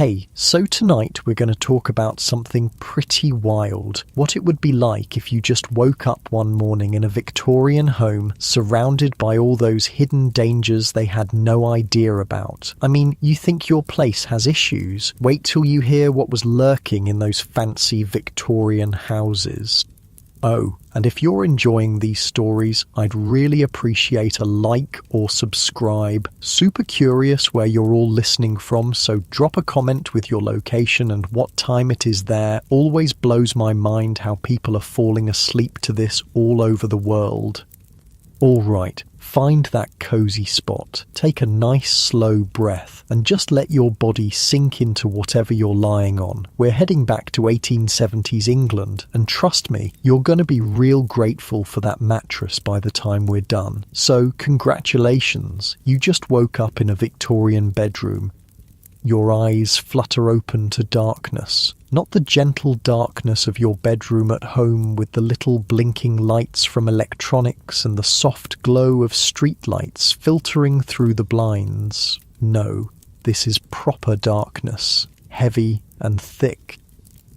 Hey, so tonight we're going to talk about something pretty wild. What it would be like if you just woke up one morning in a Victorian home surrounded by all those hidden dangers they had no idea about. I mean, you think your place has issues? Wait till you hear what was lurking in those fancy Victorian houses. Oh, and if you're enjoying these stories, I'd really appreciate a like or subscribe. Super curious where you're all listening from, so drop a comment with your location and what time it is there. Always blows my mind how people are falling asleep to this all over the world. All right, find that cozy spot, take a nice slow breath, and just let your body sink into whatever you're lying on. We're heading back to 1870s England, and trust me, you're going to be real grateful for that mattress by the time we're done. So, congratulations, you just woke up in a Victorian bedroom. Your eyes flutter open to darkness. Not the gentle darkness of your bedroom at home with the little blinking lights from electronics and the soft glow of streetlights filtering through the blinds. No, this is proper darkness, heavy and thick.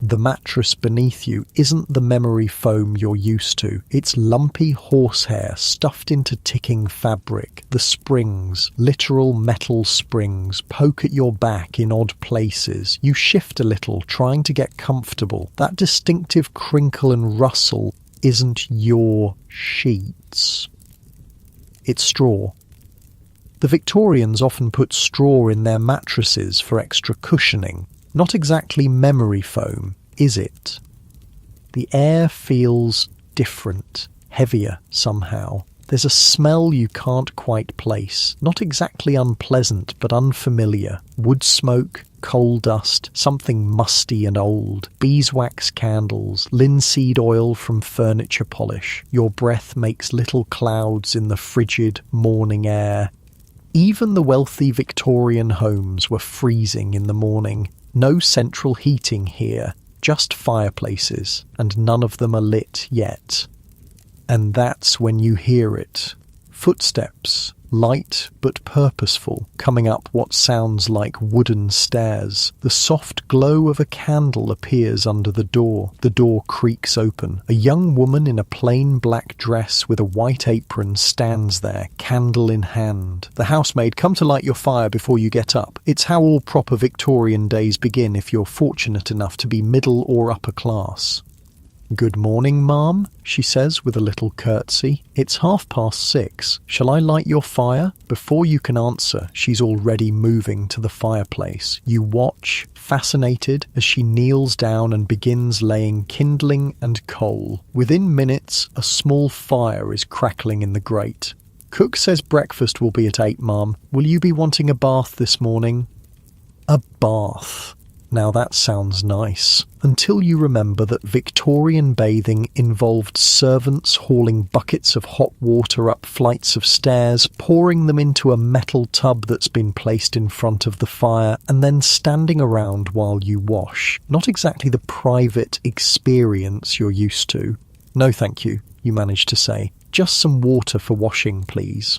The mattress beneath you isn't the memory foam you're used to. It's lumpy horsehair stuffed into ticking fabric. The springs, literal metal springs, poke at your back in odd places. You shift a little, trying to get comfortable. That distinctive crinkle and rustle isn't your sheets. It's straw. The Victorians often put straw in their mattresses for extra cushioning. Not exactly memory foam, is it? The air feels different, heavier somehow. There's a smell you can't quite place. Not exactly unpleasant, but unfamiliar. Wood smoke, coal dust, something musty and old. Beeswax candles, linseed oil from furniture polish. Your breath makes little clouds in the frigid morning air. Even the wealthy Victorian homes were freezing in the morning. No central heating here, just fireplaces, and none of them are lit yet. And that's when you hear it. Footsteps, light but purposeful, coming up what sounds like wooden stairs. The soft glow of a candle appears under the door. The door creaks open. A young woman in a plain black dress with a white apron stands there, candle in hand. The housemaid, come to light your fire before you get up. It's how all proper Victorian days begin if you're fortunate enough to be middle or upper class. "Good morning, ma'am," she says with a little curtsy. "It's 6:30. Shall I light your fire?" Before you can answer, she's already moving to the fireplace. You watch, fascinated, as she kneels down and begins laying kindling and coal. Within minutes, a small fire is crackling in the grate. "Cook says breakfast will be at 8, ma'am. Will you be wanting a bath this morning?" A bath. Now that sounds nice, until you remember that Victorian bathing involved servants hauling buckets of hot water up flights of stairs, pouring them into a metal tub that's been placed in front of the fire, and then standing around while you wash. Not exactly the private experience you're used to. "No thank you," you manage to say. "Just some water for washing, please."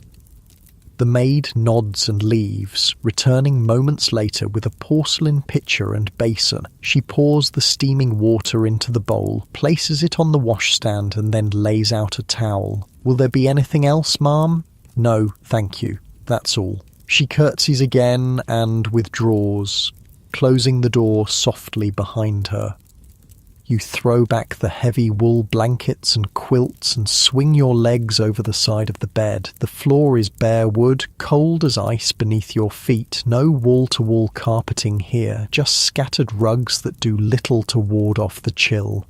The maid nods and leaves, returning moments later with a porcelain pitcher and basin. She pours the steaming water into the bowl, places it on the washstand, and then lays out a towel. "Will there be anything else, ma'am?" "No, thank you. That's all." She curtsies again and withdraws, closing the door softly behind her. You throw back the heavy wool blankets and quilts and swing your legs over the side of the bed. The floor is bare wood, cold as ice beneath your feet. No wall-to-wall carpeting here, just scattered rugs that do little to ward off the chill.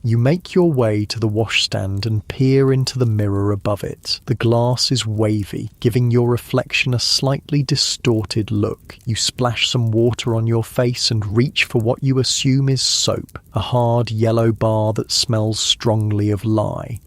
You make your way to the washstand and peer into the mirror above it. The glass is wavy, giving your reflection a slightly distorted look. You splash some water on your face and reach for what you assume is soap, a hard yellow bar that smells strongly of lye.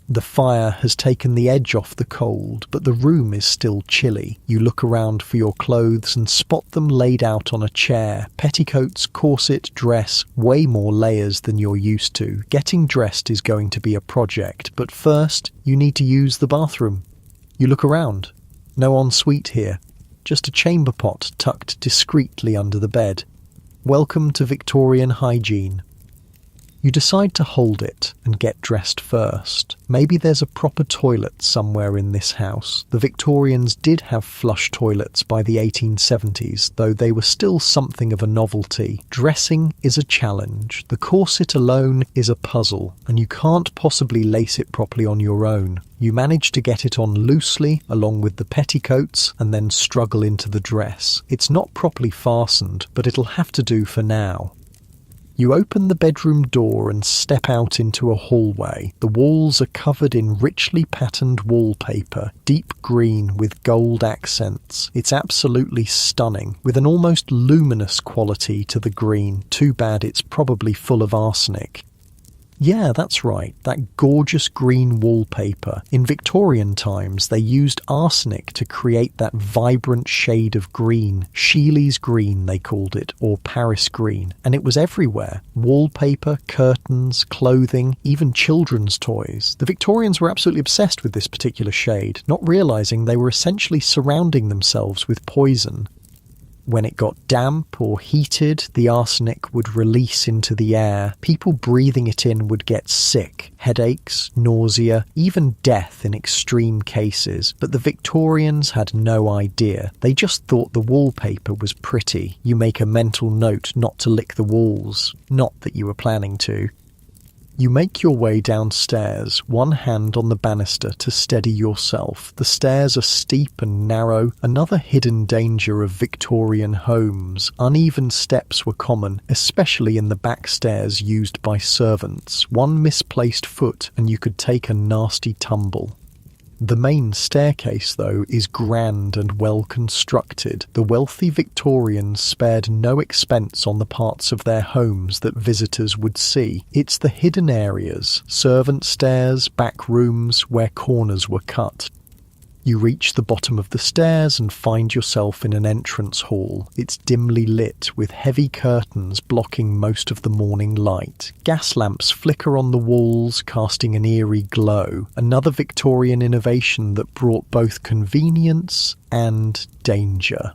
The fire has taken the edge off the cold, but the room is still chilly. You look around for your clothes and spot them laid out on a chair. Petticoats, corset, dress, way more layers than you're used to. Getting dressed is going to be a project, but first, you need to use the bathroom. You look around. No ensuite here. just a chamber pot tucked discreetly under the bed. Welcome to Victorian hygiene. You decide to hold it and get dressed first. Maybe there's a proper toilet somewhere in this house. The Victorians did have flush toilets by the 1870s, though they were still something of a novelty. Dressing is a challenge. The corset alone is a puzzle, and you can't possibly lace it properly on your own. You manage to get it on loosely, along with the petticoats, and then struggle into the dress. It's not properly fastened, but it'll have to do for now. You open the bedroom door and step out into a hallway. The walls are covered in richly patterned wallpaper, deep green with gold accents. It's absolutely stunning, with an almost luminous quality to the green. Too bad it's probably full of arsenic. Yeah, that's right, that gorgeous green wallpaper. In Victorian times, they used arsenic to create that vibrant shade of green. Sheely's green, they called it, or Paris green. And it was everywhere. Wallpaper, curtains, clothing, even children's toys. The Victorians were absolutely obsessed with this particular shade, not realising they were essentially surrounding themselves with poison. When it got damp or heated, the arsenic would release into the air. People breathing it in would get sick, headaches, nausea, even death in extreme cases. But the Victorians had no idea. They just thought the wallpaper was pretty. You make a mental note not to lick the walls. Not that you were planning to. You make your way downstairs, one hand on the banister to steady yourself. The stairs are steep and narrow, another hidden danger of Victorian homes. Uneven steps were common, especially in the back stairs used by servants. One misplaced foot and you could take a nasty tumble. The main staircase, though, is grand and well constructed. The wealthy Victorians spared no expense on the parts of their homes that visitors would see. It's the hidden areas, servant stairs, back rooms, where corners were cut. You reach the bottom of the stairs and find yourself in an entrance hall. It's dimly lit, with heavy curtains blocking most of the morning light. Gas lamps flicker on the walls, casting an eerie glow. Another Victorian innovation that brought both convenience and danger.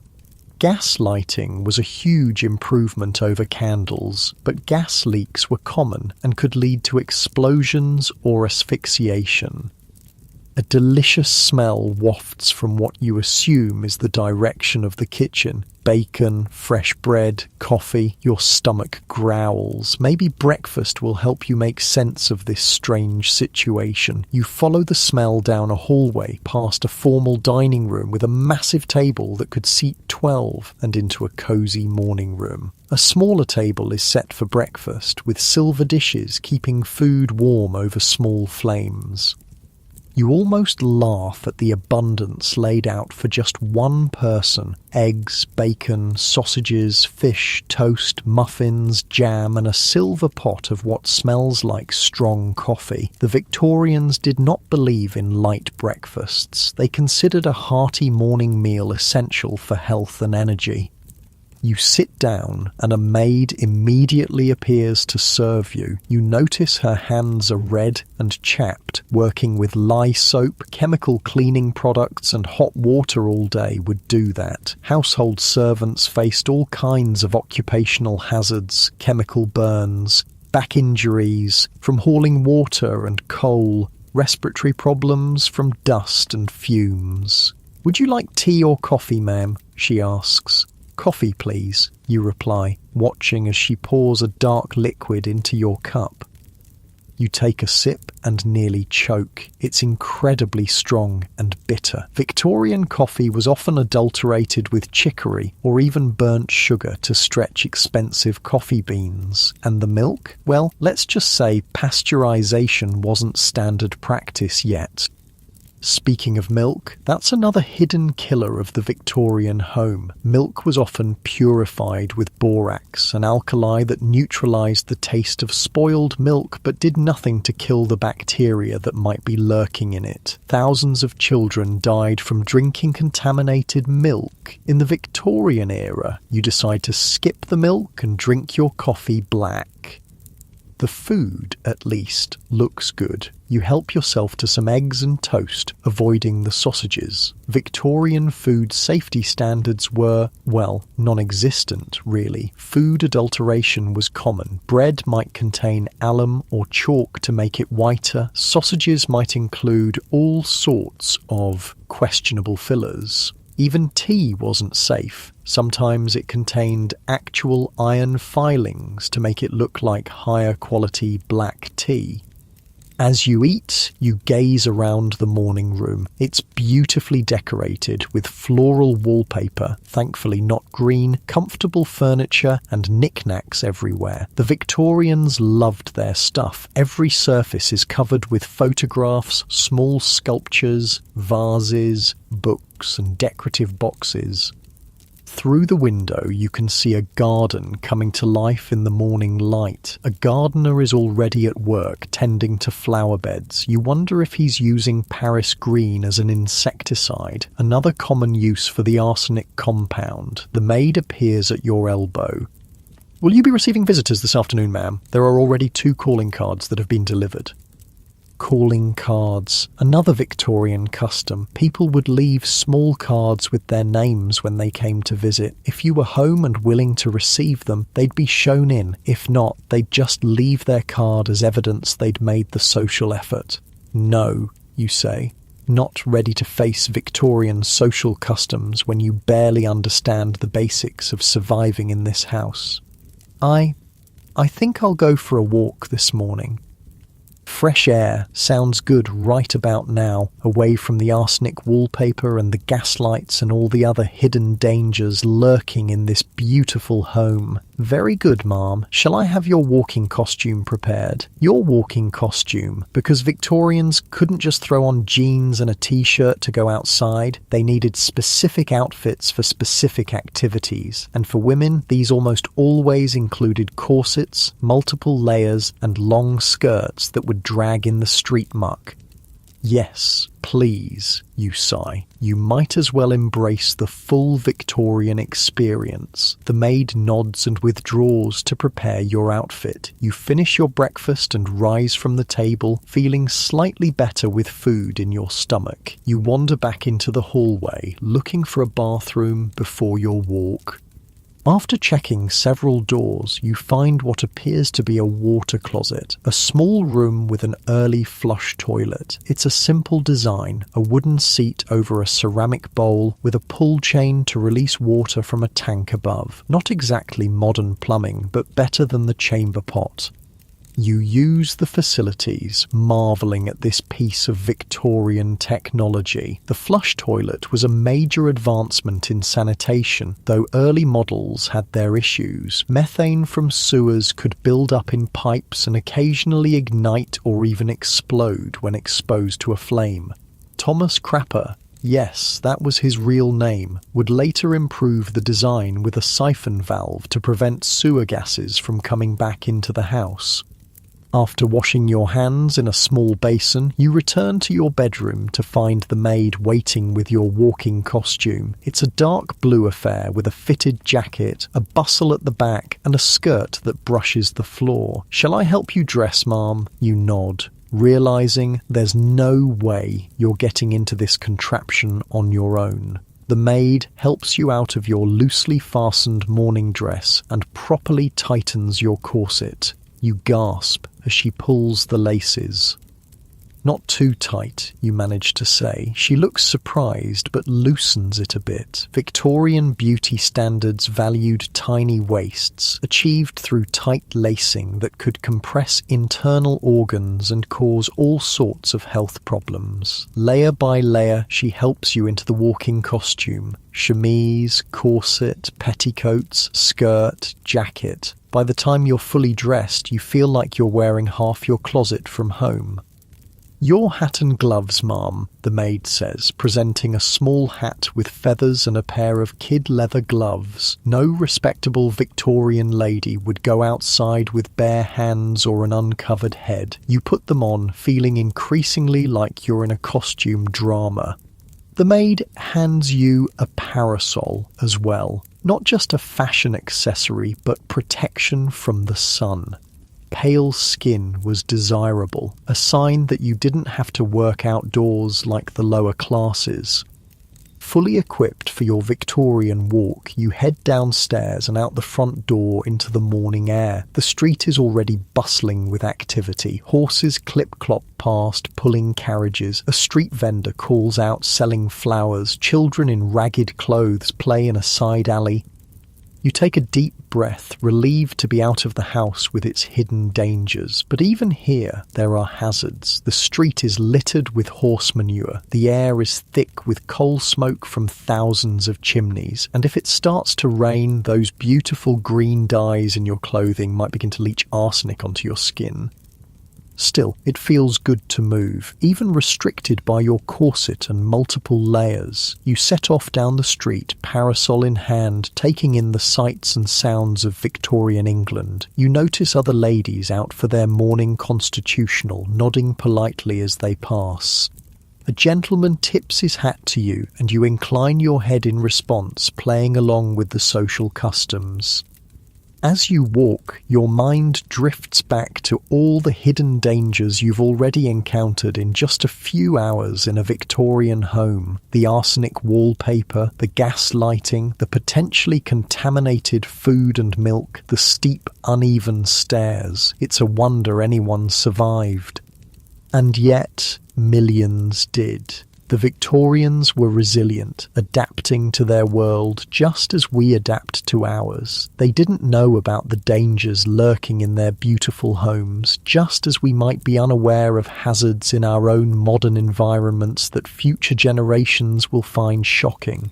Gas lighting was a huge improvement over candles, but gas leaks were common and could lead to explosions or asphyxiation. A delicious smell wafts from what you assume is the direction of the kitchen. Bacon, fresh bread, coffee, your stomach growls. Maybe breakfast will help you make sense of this strange situation. You follow the smell down a hallway, past a formal dining room with a massive table that could seat 12, and into a cosy morning room. A smaller table is set for breakfast, with silver dishes keeping food warm over small flames. You almost laugh at the abundance laid out for just one person. Eggs, bacon, sausages, fish, toast, muffins, jam, and a silver pot of what smells like strong coffee. The Victorians did not believe in light breakfasts. They considered a hearty morning meal essential for health and energy. You sit down, and a maid immediately appears to serve you. You notice her hands are red and chapped. Working with lye soap, chemical cleaning products, and hot water all day would do that. Household servants faced all kinds of occupational hazards, chemical burns, back injuries from hauling water and coal, respiratory problems from dust and fumes. "Would you like tea or coffee, ma'am?" she asks. "Coffee, please," you reply, watching as she pours a dark liquid into your cup. You take a sip and nearly choke. It's incredibly strong and bitter. Victorian coffee was often adulterated with chicory or even burnt sugar to stretch expensive coffee beans. And the milk? Well, let's just say pasteurization wasn't standard practice yet. Speaking of milk, that's another hidden killer of the Victorian home. Milk was often purified with borax, an alkali that neutralized the taste of spoiled milk but did nothing to kill the bacteria that might be lurking in it. Thousands of children died from drinking contaminated milk. In the Victorian era, you decide to skip the milk and drink your coffee black. The food, at least, looks good. You help yourself to some eggs and toast, avoiding the sausages. Victorian food safety standards were, well, non-existent, really. Food adulteration was common. Bread might contain alum or chalk to make it whiter. Sausages might include all sorts of questionable fillers. Even tea wasn't safe. Sometimes it contained actual iron filings to make it look like higher quality black tea. As you eat, you gaze around the morning room. It's beautifully decorated with floral wallpaper, thankfully not green, comfortable furniture and knickknacks everywhere. The Victorians loved their stuff. Every surface is covered with photographs, small sculptures, vases, books and decorative boxes. Through the window you can see a garden coming to life in the morning light. A gardener is already at work tending to flower beds. You wonder if he's using Paris green as an insecticide, another common use for the arsenic compound. The maid appears at your elbow. "Will you be receiving visitors this afternoon, ma'am? There are already 2 calling cards that have been delivered." Calling cards, another Victorian custom. People would leave small cards with their names when they came to visit. If you were home and willing to receive them, they'd be shown in. If not, they'd just leave their card as evidence they'd made the social effort. "No," you say, not ready to face Victorian social customs when you barely understand the basics of surviving in this house. I think I'll go for a walk this morning." Fresh air sounds good right about now, away from the arsenic wallpaper and the gaslights and all the other hidden dangers lurking in this beautiful home. "Very good, ma'am. Shall I have your walking costume prepared?" Your walking costume, because Victorians couldn't just throw on jeans and a t-shirt to go outside. They needed specific outfits for specific activities. And for women, these almost always included corsets, multiple layers, and long skirts that would drag in the street muck. "Yes, please," you sigh. You might as well embrace the full Victorian experience. The maid nods and withdraws to prepare your outfit. You finish your breakfast and rise from the table, feeling slightly better with food in your stomach. You wander back into the hallway, looking for a bathroom before your walk. After checking several doors, you find what appears to be a water closet, a small room with an early flush toilet. It's a simple design, a wooden seat over a ceramic bowl with a pull chain to release water from a tank above. Not exactly modern plumbing, but better than the chamber pot. You use the facilities, marvelling at this piece of Victorian technology. The flush toilet was a major advancement in sanitation, though early models had their issues. Methane from sewers could build up in pipes and occasionally ignite or even explode when exposed to a flame. Thomas Crapper, yes, that was his real name, would later improve the design with a siphon valve to prevent sewer gases from coming back into the house. After washing your hands in a small basin, you return to your bedroom to find the maid waiting with your walking costume. It's a dark blue affair with a fitted jacket, a bustle at the back, and a skirt that brushes the floor. "Shall I help you dress, ma'am?" You nod, realizing there's no way you're getting into this contraption on your own. The maid helps you out of your loosely fastened morning dress and properly tightens your corset. You gasp as she pulls the laces. "Not too tight," you manage to say. She looks surprised but loosens it a bit. Victorian beauty standards valued tiny waists, achieved through tight lacing that could compress internal organs and cause all sorts of health problems. Layer by layer, she helps you into the walking costume. Chemise, corset, petticoats, skirt, jacket. By the time you're fully dressed, you feel like you're wearing half your closet from home. "Your hat and gloves, ma'am," the maid says, presenting a small hat with feathers and a pair of kid leather gloves. No respectable Victorian lady would go outside with bare hands or an uncovered head. You put them on, feeling increasingly like you're in a costume drama. The maid hands you a parasol as well. Not just a fashion accessory, but protection from the sun. Pale skin was desirable, a sign that you didn't have to work outdoors like the lower classes. Fully equipped for your Victorian walk, you head downstairs and out the front door into the morning air. The street is already bustling with activity. Horses clip-clop past, pulling carriages. A street vendor calls out selling flowers. Children in ragged clothes play in a side alley. You take a deep breath, relieved to be out of the house with its hidden dangers. But even here, there are hazards. The street is littered with horse manure. The air is thick with coal smoke from thousands of chimneys. And if it starts to rain, those beautiful green dyes in your clothing might begin to leach arsenic onto your skin. Still, it feels good to move, even restricted by your corset and multiple layers. You set off down the street, parasol in hand, taking in the sights and sounds of Victorian England. You notice other ladies out for their morning constitutional, nodding politely as they pass. A gentleman tips his hat to you, and you incline your head in response, playing along with the social customs. As you walk, your mind drifts back to all the hidden dangers you've already encountered in just a few hours in a Victorian home. The arsenic wallpaper, the gas lighting, the potentially contaminated food and milk, the steep, uneven stairs. It's a wonder anyone survived. And yet, millions did. The Victorians were resilient, adapting to their world just as we adapt to ours. They didn't know about the dangers lurking in their beautiful homes, just as we might be unaware of hazards in our own modern environments that future generations will find shocking.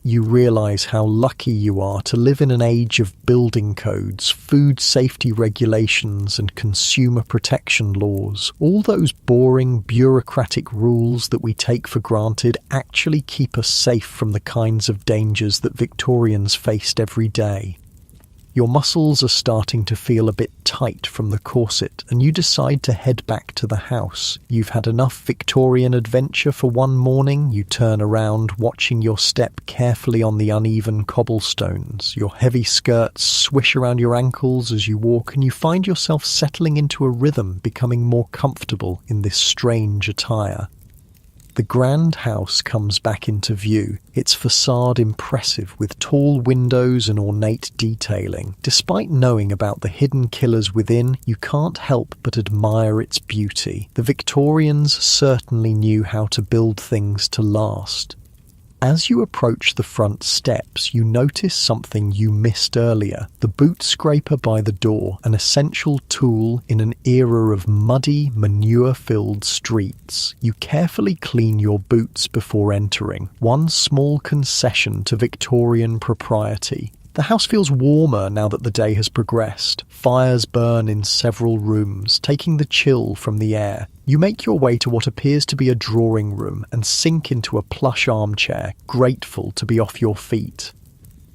You realise how lucky you are to live in an age of building codes, food safety regulations and consumer protection laws. All those boring bureaucratic rules that we take for granted actually keep us safe from the kinds of dangers that Victorians faced every day. Your muscles are starting to feel a bit tight from the corset, and you decide to head back to the house. You've had enough Victorian adventure for one morning. You turn around, watching your step carefully on the uneven cobblestones. Your heavy skirts swish around your ankles as you walk, and you find yourself settling into a rhythm, becoming more comfortable in this strange attire. The grand house comes back into view, its facade impressive with tall windows and ornate detailing. Despite knowing about the hidden killers within, you can't help but admire its beauty. The Victorians certainly knew how to build things to last. As you approach the front steps, you notice something you missed earlier. The boot scraper by the door, an essential tool in an era of muddy, manure-filled streets. You carefully clean your boots before entering, one small concession to Victorian propriety. The house feels warmer now that the day has progressed. Fires burn in several rooms, taking the chill from the air. You make your way to what appears to be a drawing room and sink into a plush armchair, grateful to be off your feet.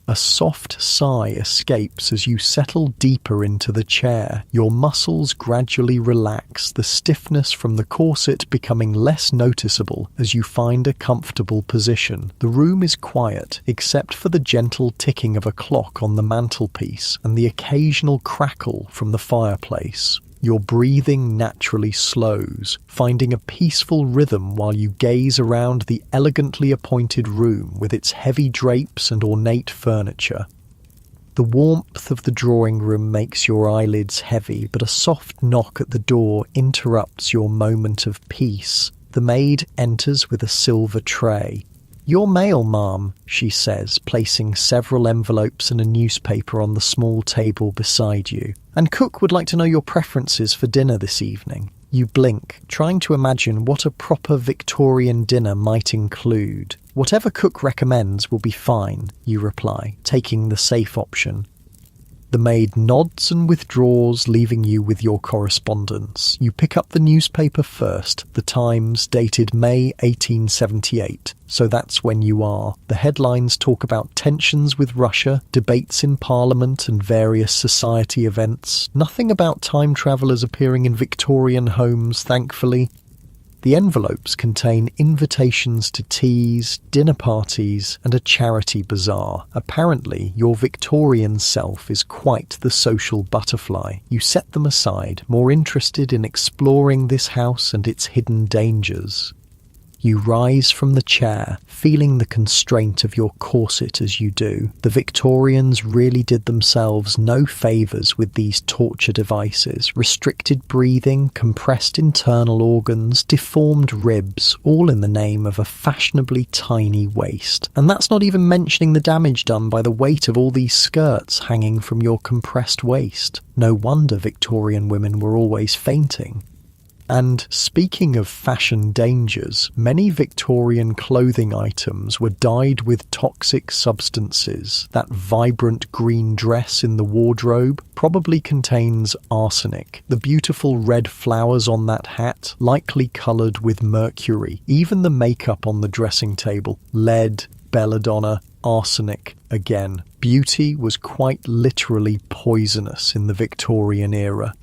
A soft sigh escapes as you settle deeper into the chair. Your muscles gradually relax, the stiffness from the corset becoming less noticeable as you find a comfortable position. The room is quiet, except for the gentle ticking of a clock on the mantelpiece and the occasional crackle from the fireplace. Your breathing naturally slows, finding a peaceful rhythm while you gaze around the elegantly appointed room with its heavy drapes and ornate furniture. The warmth of the drawing room makes your eyelids heavy, but a soft knock at the door interrupts your moment of peace. The maid enters with a silver tray. "Your mail, ma'am," she says, placing several envelopes and a newspaper on the small table beside you. "And cook would like to know your preferences for dinner this evening." You blink, trying to imagine what a proper Victorian dinner might include. "Whatever cook recommends will be fine," you reply, taking the safe option. The maid nods and withdraws, leaving you with your correspondence. You pick up the newspaper first, the Times, dated May 1878. So that's when you are. The headlines talk about tensions with Russia, debates in Parliament and various society events. Nothing about time travellers appearing in Victorian homes, thankfully. The envelopes contain invitations to teas, dinner parties, and a charity bazaar. Apparently, your Victorian self is quite the social butterfly. You set them aside, more interested in exploring this house and its hidden dangers. You rise from the chair, feeling the constraint of your corset as you do. The Victorians really did themselves no favours with these torture devices. Restricted breathing, compressed internal organs, deformed ribs, all in the name of a fashionably tiny waist. And that's not even mentioning the damage done by the weight of all these skirts hanging from your compressed waist. No wonder Victorian women were always fainting. And speaking of fashion dangers, many Victorian clothing items were dyed with toxic substances. That vibrant green dress in the wardrobe probably contains arsenic. The beautiful red flowers on that hat, likely coloured with mercury. Even the makeup on the dressing table, lead, belladonna, arsenic again. Beauty was quite literally poisonous in the Victorian era.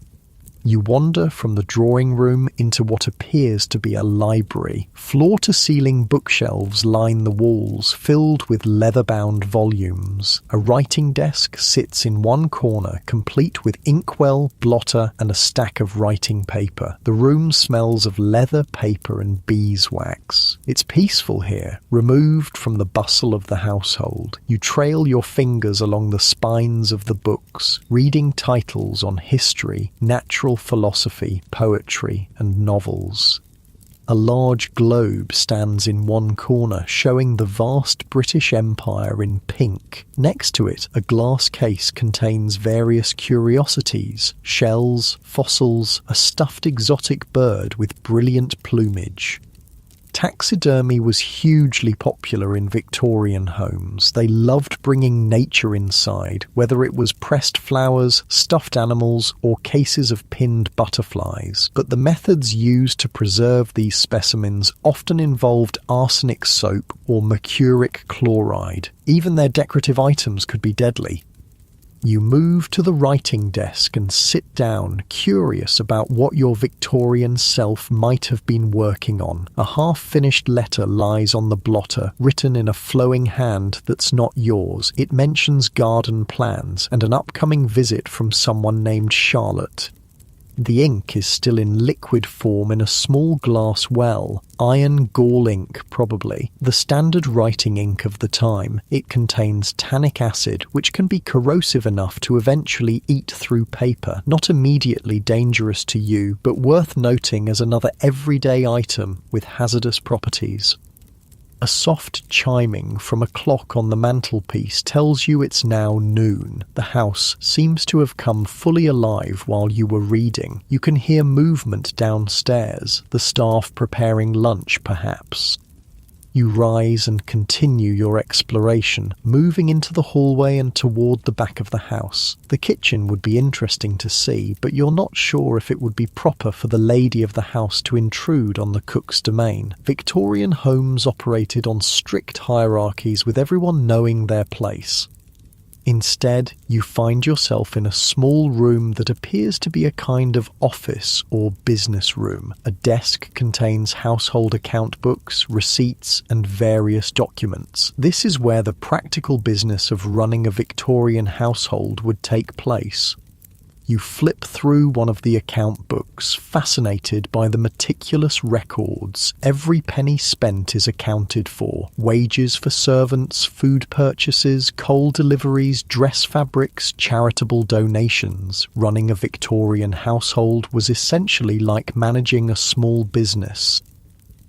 You wander from the drawing room into what appears to be a library. Floor-to-ceiling bookshelves line the walls, filled with leather-bound volumes. A writing desk sits in one corner, complete with inkwell, blotter, and a stack of writing paper. The room smells of leather, paper, and beeswax. It's peaceful here, removed from the bustle of the household. You trail your fingers along the spines of the books, reading titles on history, natural philosophy, poetry, and novels. A large globe stands in one corner, showing the vast British Empire in pink. Next to it, a glass case contains various curiosities, shells, fossils, a stuffed exotic bird with brilliant plumage. Taxidermy was hugely popular in Victorian homes. They loved bringing nature inside, whether it was pressed flowers, stuffed animals, or cases of pinned butterflies. But the methods used to preserve these specimens often involved arsenic soap or mercuric chloride. Even their decorative items could be deadly. You move to the writing desk and sit down, curious about what your Victorian self might have been working on. A half-finished letter lies on the blotter, written in a flowing hand that's not yours. It mentions garden plans and an upcoming visit from someone named Charlotte. The ink is still in liquid form in a small glass well, iron gall ink probably, the standard writing ink of the time. It contains tannic acid, which can be corrosive enough to eventually eat through paper, not immediately dangerous to you, but worth noting as another everyday item with hazardous properties. A soft chiming from a clock on the mantelpiece tells you it's now noon. The house seems to have come fully alive while you were reading. You can hear movement downstairs, the staff preparing lunch perhaps. You rise and continue your exploration, moving into the hallway and toward the back of the house. The kitchen would be interesting to see, but you're not sure if it would be proper for the lady of the house to intrude on the cook's domain. Victorian homes operated on strict hierarchies, with everyone knowing their place. Instead, you find yourself in a small room that appears to be a kind of office or business room. A desk contains household account books, receipts, and various documents. This is where the practical business of running a Victorian household would take place. You flip through one of the account books, fascinated by the meticulous records. Every penny spent is accounted for. Wages for servants, food purchases, coal deliveries, dress fabrics, charitable donations. Running a Victorian household was essentially like managing a small business.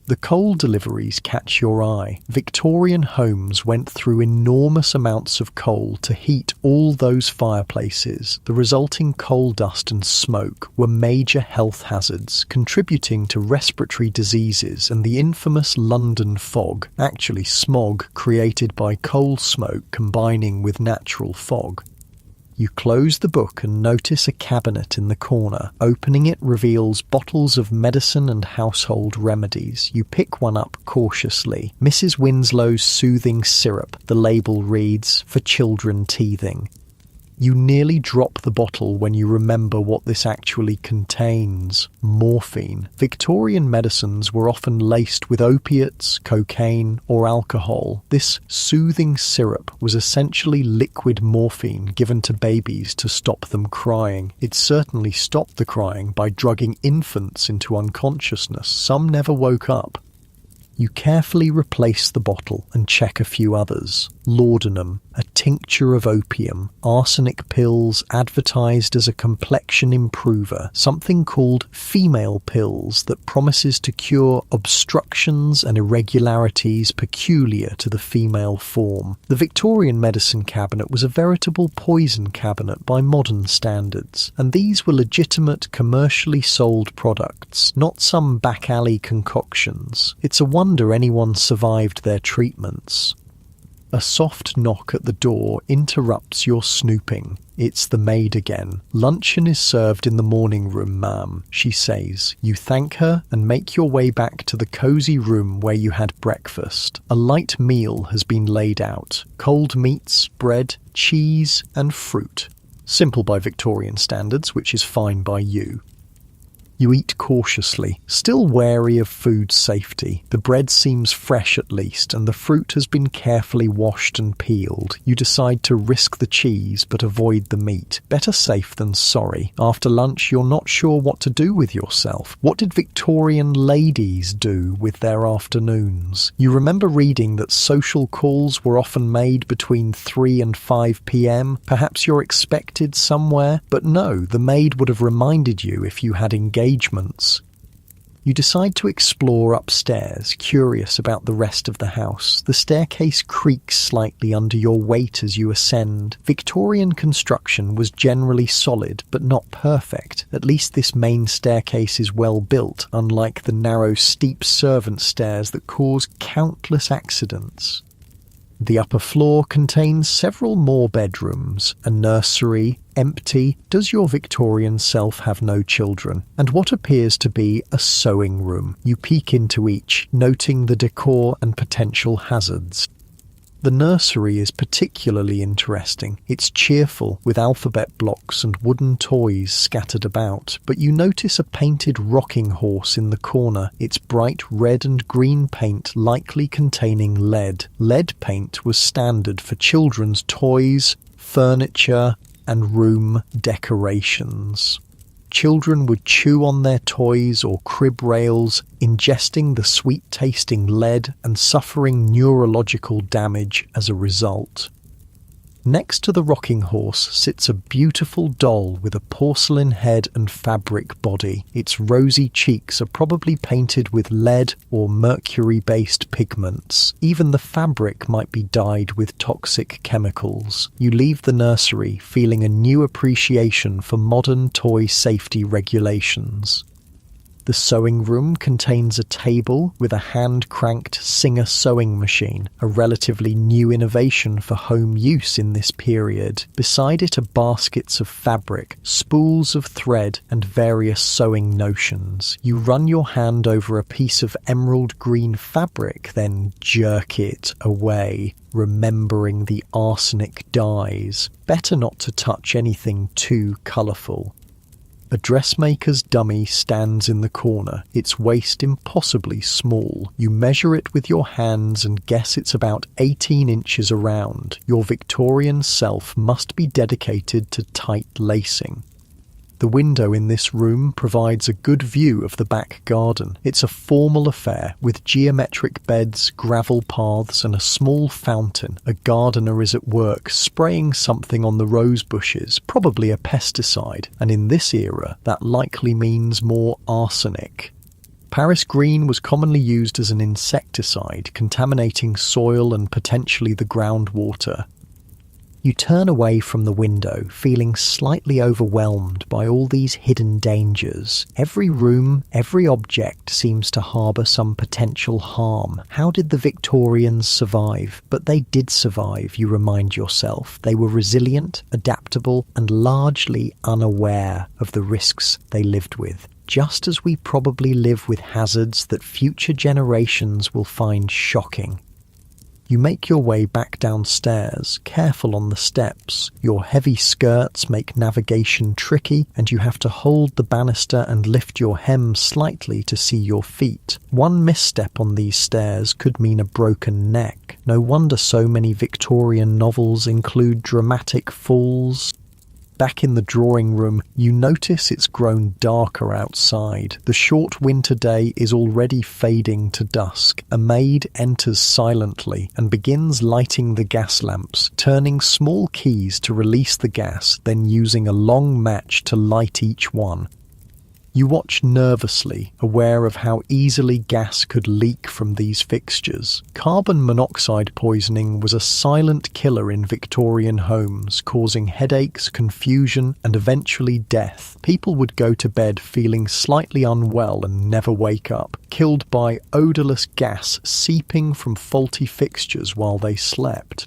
The coal deliveries catch your eye. Victorian homes went through enormous amounts of coal to heat all those fireplaces. The resulting coal dust and smoke were major health hazards, contributing to respiratory diseases and the infamous London fog, actually smog created by coal smoke combining with natural fog. You close the book and notice a cabinet in the corner. Opening it reveals bottles of medicine and household remedies. You pick one up cautiously. Mrs. Winslow's soothing syrup. The label reads, "For children teething." You nearly drop the bottle when you remember what this actually contains: morphine. Victorian medicines were often laced with opiates, cocaine, or alcohol. This soothing syrup was essentially liquid morphine given to babies to stop them crying. It certainly stopped the crying by drugging infants into unconsciousness. Some never woke up. You carefully replace the bottle and check a few others. Laudanum, a tincture of opium, arsenic pills advertised as a complexion improver, something called female pills that promises to cure obstructions and irregularities peculiar to the female form. The Victorian medicine cabinet was a veritable poison cabinet by modern standards, and these were legitimate, commercially sold products, not some back-alley concoctions. It's a wonder anyone survived their treatments. A soft knock at the door interrupts your snooping. It's the maid again. "Luncheon is served in the morning room, ma'am," she says. You thank her and make your way back to the cosy room where you had breakfast. A light meal has been laid out. Cold meats, bread, cheese, and fruit. Simple by Victorian standards, which is fine by you. You eat cautiously, still wary of food safety. The bread seems fresh at least, and the fruit has been carefully washed and peeled. You decide to risk the cheese but avoid the meat. Better safe than sorry. After lunch, you're not sure what to do with yourself. What did Victorian ladies do with their afternoons? You remember reading that social calls were often made between 3 and 5 p.m. Perhaps you're expected somewhere, but no, the maid would have reminded you if you had engagements. You decide to explore upstairs, curious about the rest of the house. The staircase creaks slightly under your weight as you ascend. Victorian construction was generally solid, but not perfect. At least this main staircase is well built, unlike the narrow, steep servant stairs that cause countless accidents. The upper floor contains several more bedrooms, a nursery, empty. Does your Victorian self have no children? And what appears to be a sewing room. You peek into each, noting the decor and potential hazards. The nursery is particularly interesting. It's cheerful, with alphabet blocks and wooden toys scattered about, but you notice a painted rocking horse in the corner, its bright red and green paint likely containing lead. Lead paint was standard for children's toys, furniture, and room decorations. Children would chew on their toys or crib rails, ingesting the sweet-tasting lead and suffering neurological damage as a result. Next to the rocking horse sits a beautiful doll with a porcelain head and fabric body. Its rosy cheeks are probably painted with lead or mercury-based pigments. Even the fabric might be dyed with toxic chemicals. You leave the nursery feeling a new appreciation for modern toy safety regulations. The sewing room contains a table with a hand-cranked Singer sewing machine, a relatively new innovation for home use in this period. Beside it are baskets of fabric, spools of thread, and various sewing notions. You run your hand over a piece of emerald green fabric, then jerk it away, remembering the arsenic dyes. Better not to touch anything too colourful. A dressmaker's dummy stands in the corner, its waist impossibly small. You measure it with your hands and guess it's about 18 inches around. Your Victorian self must be dedicated to tight lacing. The window in this room provides a good view of the back garden. It's a formal affair with geometric beds, gravel paths, and a small fountain. A gardener is at work spraying something on the rose bushes, probably a pesticide, and in this era that likely means more arsenic. Paris green was commonly used as an insecticide, contaminating soil and potentially the groundwater. You turn away from the window, feeling slightly overwhelmed by all these hidden dangers. Every room, every object seems to harbour some potential harm. How did the Victorians survive? But they did survive, you remind yourself. They were resilient, adaptable, and largely unaware of the risks they lived with. Just as we probably live with hazards that future generations will find shocking. You make your way back downstairs, careful on the steps. Your heavy skirts make navigation tricky, and you have to hold the banister and lift your hem slightly to see your feet. One misstep on these stairs could mean a broken neck. No wonder so many Victorian novels include dramatic falls. Back in the drawing room, you notice it's grown darker outside. The short winter day is already fading to dusk. A maid enters silently and begins lighting the gas lamps, turning small keys to release the gas, then using a long match to light each one. You watch nervously, aware of how easily gas could leak from these fixtures. Carbon monoxide poisoning was a silent killer in Victorian homes, causing headaches, confusion, and eventually death. People would go to bed feeling slightly unwell and never wake up, killed by odourless gas seeping from faulty fixtures while they slept.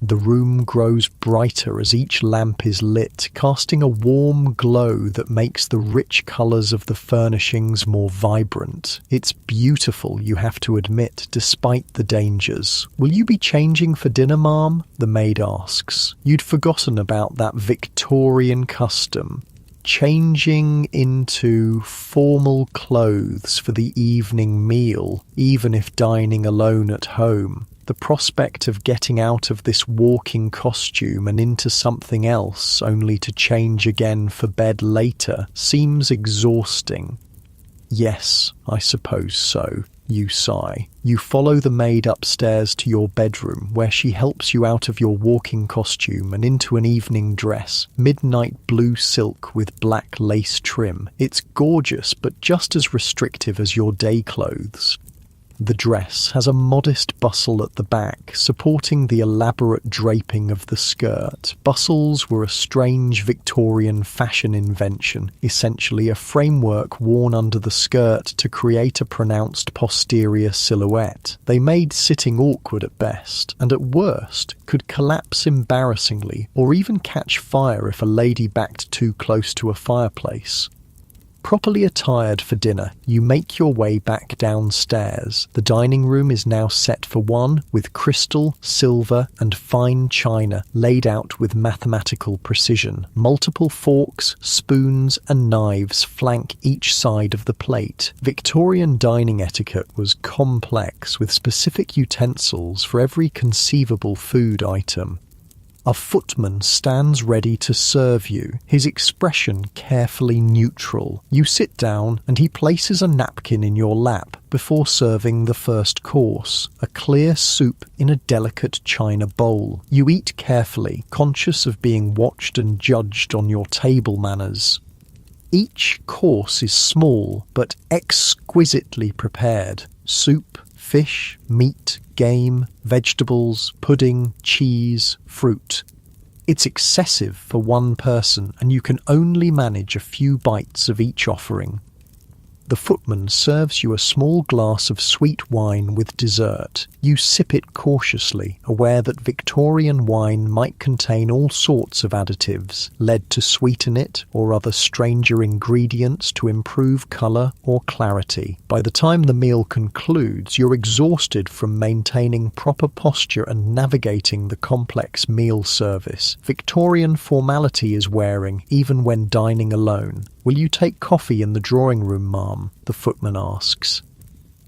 The room grows brighter as each lamp is lit, casting a warm glow that makes the rich colours of the furnishings more vibrant. It's beautiful, you have to admit, despite the dangers. "Will you be changing for dinner, ma'am?" the maid asks. You'd forgotten about that Victorian custom. Changing into formal clothes for the evening meal, even if dining alone at home. The prospect of getting out of this walking costume and into something else, only to change again for bed later, seems exhausting. "Yes, I suppose so," you sigh. You follow the maid upstairs to your bedroom, where she helps you out of your walking costume and into an evening dress, midnight blue silk with black lace trim. It's gorgeous, but just as restrictive as your day clothes. The dress has a modest bustle at the back, supporting the elaborate draping of the skirt. Bustles were a strange Victorian fashion invention, essentially a framework worn under the skirt to create a pronounced posterior silhouette. They made sitting awkward at best, and at worst could collapse embarrassingly, or even catch fire if a lady backed too close to a fireplace. Properly attired for dinner, you make your way back downstairs. The dining room is now set for one, with crystal, silver, and fine china laid out with mathematical precision. Multiple forks, spoons, and knives flank each side of the plate. Victorian dining etiquette was complex, with specific utensils for every conceivable food item. A footman stands ready to serve you, his expression carefully neutral. You sit down and he places a napkin in your lap before serving the first course, a clear soup in a delicate china bowl. You eat carefully, conscious of being watched and judged on your table manners. Each course is small but exquisitely prepared. Soup, fish, meat, game, vegetables, pudding, cheese, fruit. It's excessive for one person, and you can only manage a few bites of each offering. The footman serves you a small glass of sweet wine with dessert. You sip it cautiously, aware that Victorian wine might contain all sorts of additives, lead to sweeten it or other stranger ingredients to improve colour or clarity. By the time the meal concludes, you're exhausted from maintaining proper posture and navigating the complex meal service. Victorian formality is wearing, even when dining alone. "Will you take coffee in the drawing room, ma'am?" the footman asks.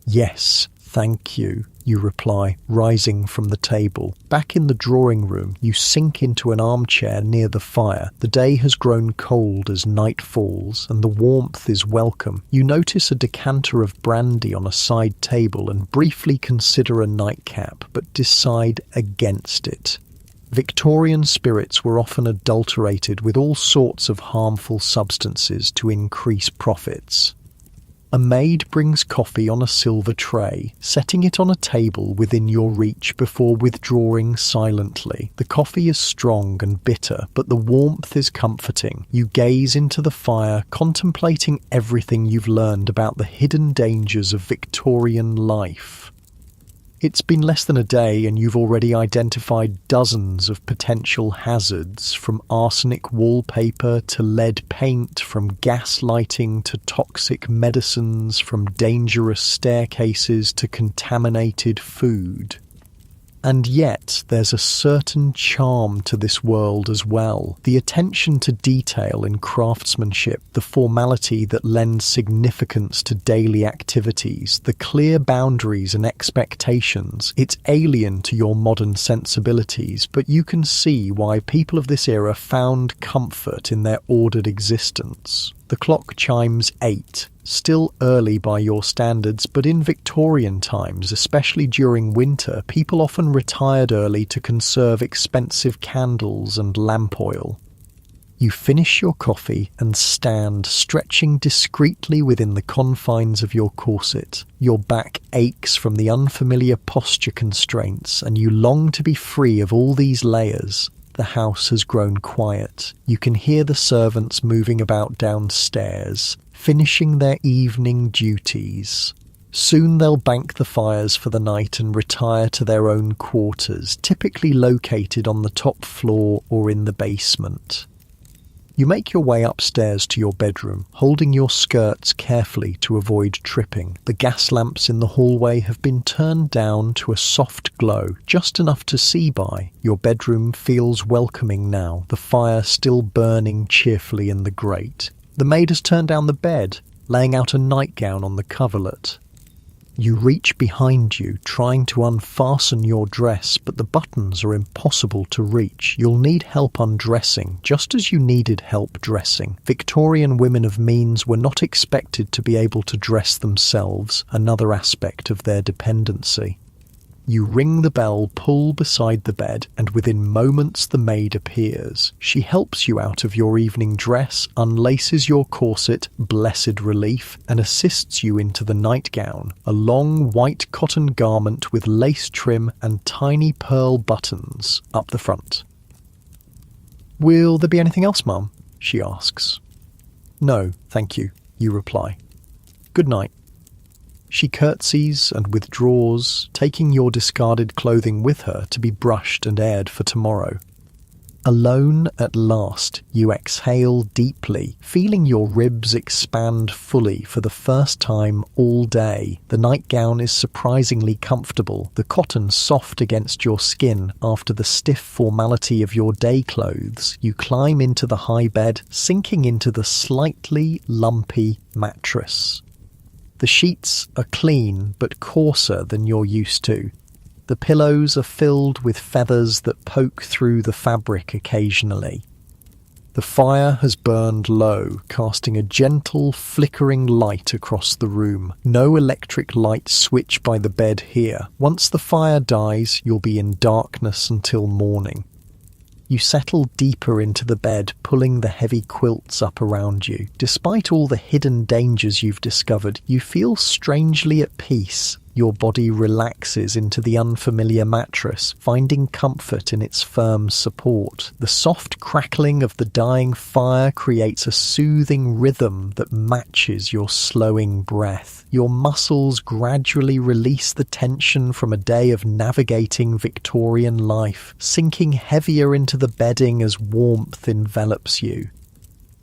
"Yes, thank you," you reply, rising from the table. Back in the drawing room, you sink into an armchair near the fire. The day has grown cold as night falls, and the warmth is welcome. You notice a decanter of brandy on a side table and briefly consider a nightcap, but decide against it. Victorian spirits were often adulterated with all sorts of harmful substances to increase profits. A maid brings coffee on a silver tray, setting it on a table within your reach before withdrawing silently. The coffee is strong and bitter, but the warmth is comforting. You gaze into the fire, contemplating everything you've learned about the hidden dangers of Victorian life. It's been less than a day and you've already identified dozens of potential hazards, from arsenic wallpaper to lead paint, from gas lighting to toxic medicines, from dangerous staircases to contaminated food. And yet, there's a certain charm to this world as well. The attention to detail in craftsmanship, the formality that lends significance to daily activities, the clear boundaries and expectations. It's alien to your modern sensibilities, but you can see why people of this era found comfort in their ordered existence. The clock chimes 8. Still early by your standards, but in Victorian times, especially during winter, people often retired early to conserve expensive candles and lamp oil. You finish your coffee and stand, stretching discreetly within the confines of your corset. Your back aches from the unfamiliar posture constraints, and you long to be free of all these layers. The house has grown quiet. You can hear the servants moving about downstairs, finishing their evening duties. Soon they'll bank the fires for the night and retire to their own quarters, typically located on the top floor or in the basement. You make your way upstairs to your bedroom, holding your skirts carefully to avoid tripping. The gas lamps in the hallway have been turned down to a soft glow, just enough to see by. Your bedroom feels welcoming now, the fire still burning cheerfully in the grate. The maid has turned down the bed, laying out a nightgown on the coverlet. You reach behind you, trying to unfasten your dress, but the buttons are impossible to reach. You'll need help undressing, just as you needed help dressing. Victorian women of means were not expected to be able to dress themselves, another aspect of their dependency. You ring the bell, pull beside the bed, and within moments the maid appears. She helps you out of your evening dress, unlaces your corset, blessed relief, and assists you into the nightgown, a long white cotton garment with lace trim and tiny pearl buttons up the front. "Will there be anything else, Mum?" she asks. "No, thank you," you reply. "Good night." She curtsies and withdraws, taking your discarded clothing with her to be brushed and aired for tomorrow. Alone at last, you exhale deeply, feeling your ribs expand fully for the first time all day. The nightgown is surprisingly comfortable, the cotton soft against your skin. After the stiff formality of your day clothes, you climb into the high bed, sinking into the slightly lumpy mattress. The sheets are clean but coarser than you're used to. The pillows are filled with feathers that poke through the fabric occasionally. The fire has burned low, casting a gentle, flickering light across the room. No electric light switch by the bed here. Once the fire dies, you'll be in darkness until morning. You settle deeper into the bed, pulling the heavy quilts up around you. Despite all the hidden dangers you've discovered, you feel strangely at peace. Your body relaxes into the unfamiliar mattress, finding comfort in its firm support. The soft crackling of the dying fire creates a soothing rhythm that matches your slowing breath. Your muscles gradually release the tension from a day of navigating Victorian life, sinking heavier into the bedding as warmth envelops you.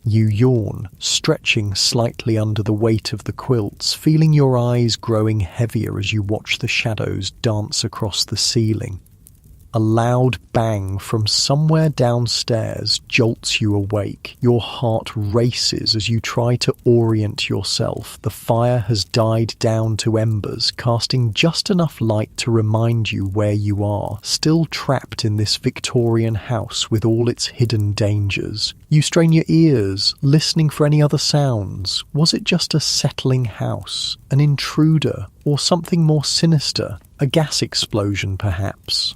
You yawn, stretching slightly under the weight of the quilts, feeling your eyes growing heavier as you watch the shadows dance across the ceiling. A loud bang from somewhere downstairs jolts you awake. Your heart races as you try to orient yourself. The fire has died down to embers, casting just enough light to remind you where you are, still trapped in this Victorian house with all its hidden dangers. You strain your ears, listening for any other sounds. Was it just a settling house, an intruder, or something more sinister? A gas explosion, perhaps?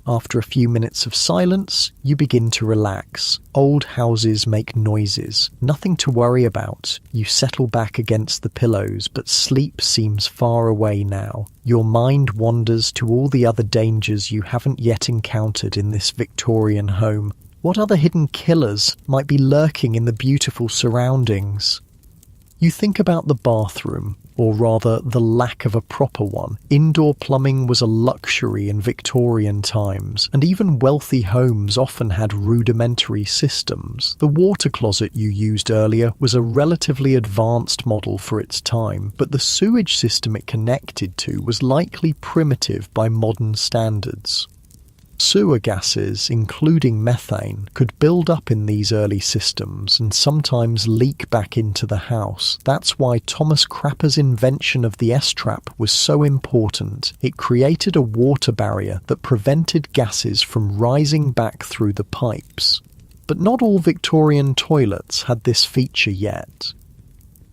After a few minutes of silence, you begin to relax. Old houses make noises. Nothing to worry about. You settle back against the pillows, but sleep seems far away now. Your mind wanders to all the other dangers you haven't yet encountered in this Victorian home. What other hidden killers might be lurking in the beautiful surroundings? You think about the bathroom. or rather the lack of a proper one. Indoor plumbing was a luxury in Victorian times, and even wealthy homes often had rudimentary systems. The water closet you used earlier was a relatively advanced model for its time, but the sewage system it connected to was likely primitive by modern standards. Sewer gases, including methane, could build up in these early systems and sometimes leak back into the house. That's why Thomas Crapper's invention of the S-trap was so important. It created a water barrier that prevented gases from rising back through the pipes. But not all Victorian toilets had this feature yet.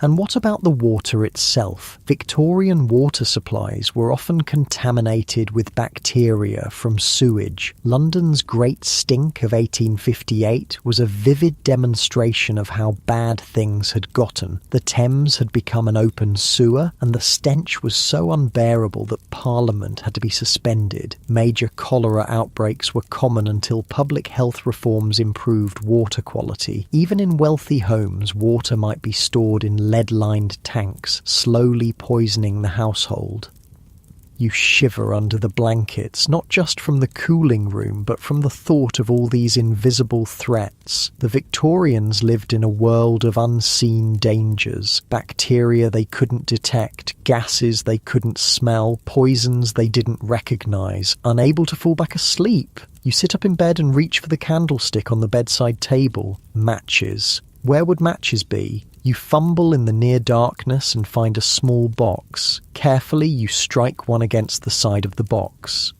And what about the water itself? Victorian water supplies were often contaminated with bacteria from sewage. London's Great Stink of 1858 was a vivid demonstration of how bad things had gotten. The Thames had become an open sewer, and the stench was so unbearable that Parliament had to be suspended. Major cholera outbreaks were common until public health reforms improved water quality. Even in wealthy homes, water might be stored in lead-lined tanks, slowly poisoning the household. You shiver under the blankets, not just from the cooling room, but from the thought of all these invisible threats. The Victorians lived in a world of unseen dangers, bacteria they couldn't detect, gases they couldn't smell, poisons they didn't recognise. Unable to fall back asleep, you sit up in bed and reach for the candlestick on the bedside table. Matches. Where would matches be? You fumble in the near darkness and find a small box. Carefully, you strike one against the side of the box.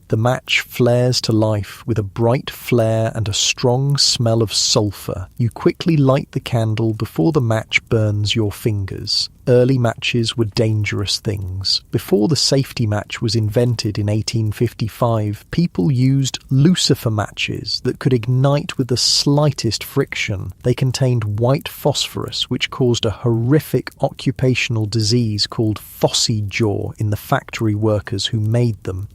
The match flares to life with a bright flare and a strong smell of sulphur. You quickly light the candle before the match burns your fingers. Early matches were dangerous things. Before the safety match was invented in 1855, people used lucifer matches that could ignite with the slightest friction. They contained white phosphorus, which caused a horrific occupational disease called phossy jaw in the factory workers who made them.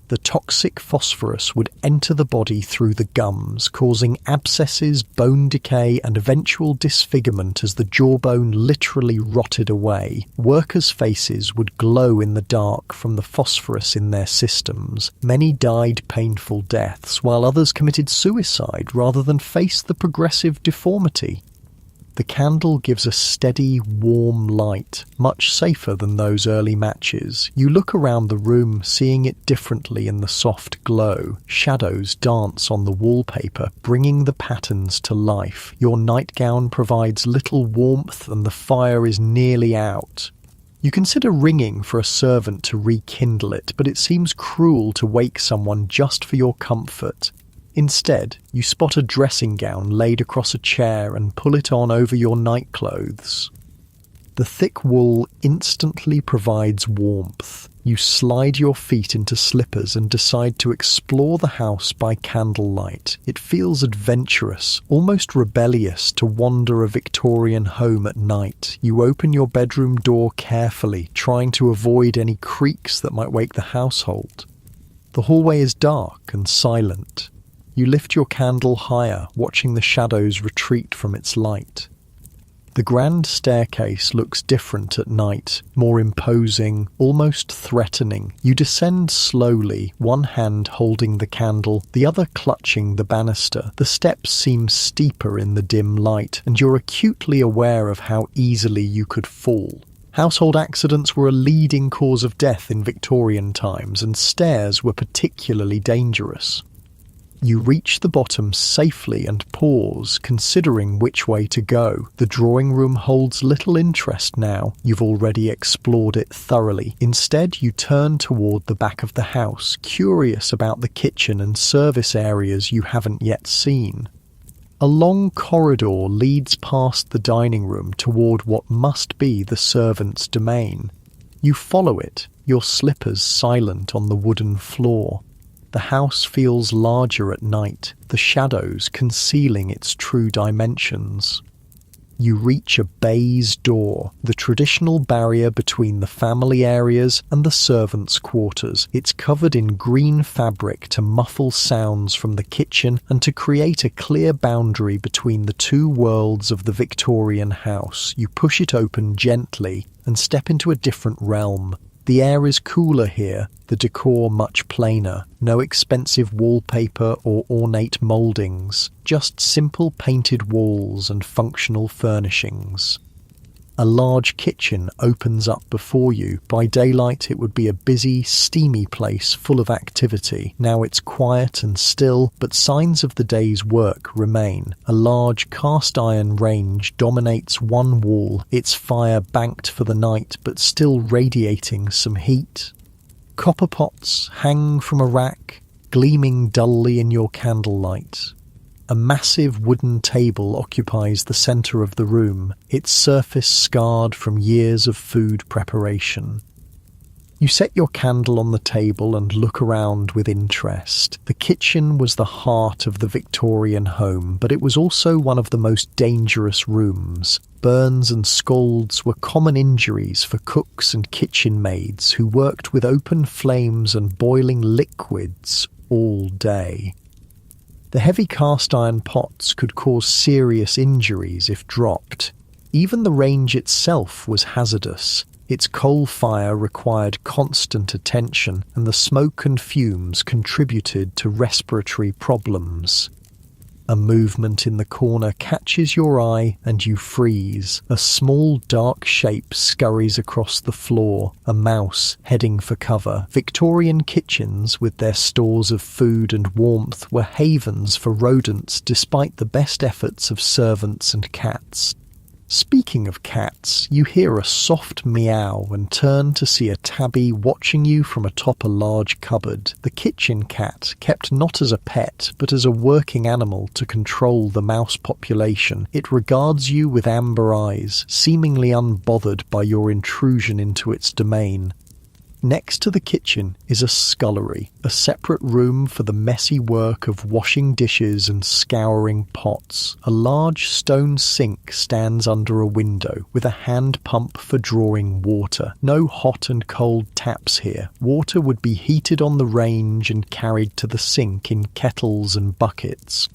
The toxic phosphorus would enter the body through the gums, causing abscesses, bone decay, and eventual disfigurement as the jawbone literally rotted away. Workers' faces would glow in the dark from the phosphorus in their systems. Many died painful deaths, while others committed suicide rather than face the progressive deformity. The candle gives a steady, warm light, much safer than those early matches. You look around the room, seeing it differently in the soft glow. Shadows dance on the wallpaper, bringing the patterns to life. Your nightgown provides little warmth and the fire is nearly out. You consider ringing for a servant to rekindle it, but it seems cruel to wake someone just for your comfort. Instead, you spot a dressing gown laid across a chair and pull it on over your nightclothes. The thick wool instantly provides warmth. You slide your feet into slippers and decide to explore the house by candlelight. It feels adventurous, almost rebellious, to wander a Victorian home at night. You open your bedroom door carefully, trying to avoid any creaks that might wake the household. The hallway is dark and silent. You lift your candle higher, watching the shadows retreat from its light. The grand staircase looks different at night, more imposing, almost threatening. You descend slowly, one hand holding the candle, the other clutching the banister. The steps seem steeper in the dim light, and you're acutely aware of how easily you could fall. Household accidents were a leading cause of death in Victorian times, and stairs were particularly dangerous. You reach the bottom safely and pause, considering which way to go. The drawing room holds little interest now. You've already explored it thoroughly. Instead, you turn toward the back of the house, curious about the kitchen and service areas you haven't yet seen. A long corridor leads past the dining room toward what must be the servants' domain. You follow it, your slippers silent on the wooden floor. The house feels larger at night, the shadows concealing its true dimensions. you reach a baize door, the traditional barrier between the family areas and the servants' quarters. It's covered in green fabric to muffle sounds from the kitchen and to create a clear boundary between the two worlds of the Victorian house. You push it open gently and step into a different realm. The air is cooler here, the decor much plainer. No expensive wallpaper or ornate mouldings, just simple painted walls and functional furnishings. A large kitchen opens up before you. By daylight it would be a busy, steamy place full of activity. Now it's quiet and still, but signs of the day's work remain. A large cast iron range dominates one wall, its fire banked for the night but still radiating some heat. Copper pots hang from a rack, gleaming dully in your candlelight. A massive wooden table occupies the centre of the room, its surface scarred from years of food preparation. You set your candle on the table and look around with interest. The kitchen was the heart of the Victorian home, but it was also one of the most dangerous rooms. Burns and scalds were common injuries for cooks and kitchen maids who worked with open flames and boiling liquids all day. The heavy cast iron pots could cause serious injuries if dropped. Even the range itself was hazardous. Its coal fire required constant attention, and the smoke and fumes contributed to respiratory problems. A movement in the corner catches your eye and you freeze. A small dark shape scurries across the floor, a mouse heading for cover. Victorian kitchens, with their stores of food and warmth, were havens for rodents despite the best efforts of servants and cats. Speaking of cats, you hear a soft meow and turn to see a tabby watching you from atop a large cupboard. The kitchen cat, kept not as a pet, but as a working animal to control the mouse population. It regards you with amber eyes, seemingly unbothered by your intrusion into its domain. Next to the kitchen is a scullery, a separate room for the messy work of washing dishes and scouring pots. A large stone sink stands under a window, with a hand pump for drawing water. No hot and cold taps here. Water would be heated on the range and carried to the sink in kettles and buckets.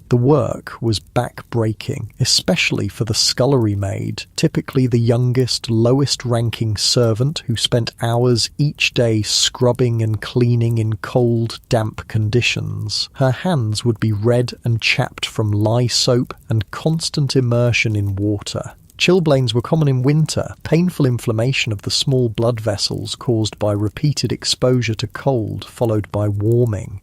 The work was back-breaking, especially for the scullery maid, typically the youngest, lowest-ranking servant who spent hours each day scrubbing and cleaning in cold, damp conditions. Her hands would be red and chapped from lye soap and constant immersion in water. Chilblains were common in winter, painful inflammation of the small blood vessels caused by repeated exposure to cold, followed by warming.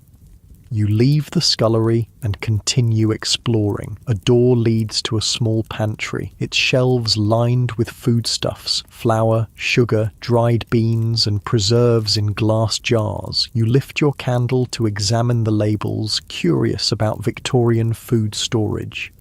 You leave the scullery and continue exploring. A door leads to a small pantry, its shelves lined with foodstuffs, flour, sugar, dried beans, and preserves in glass jars. You lift your candle to examine the labels, curious about Victorian food storage.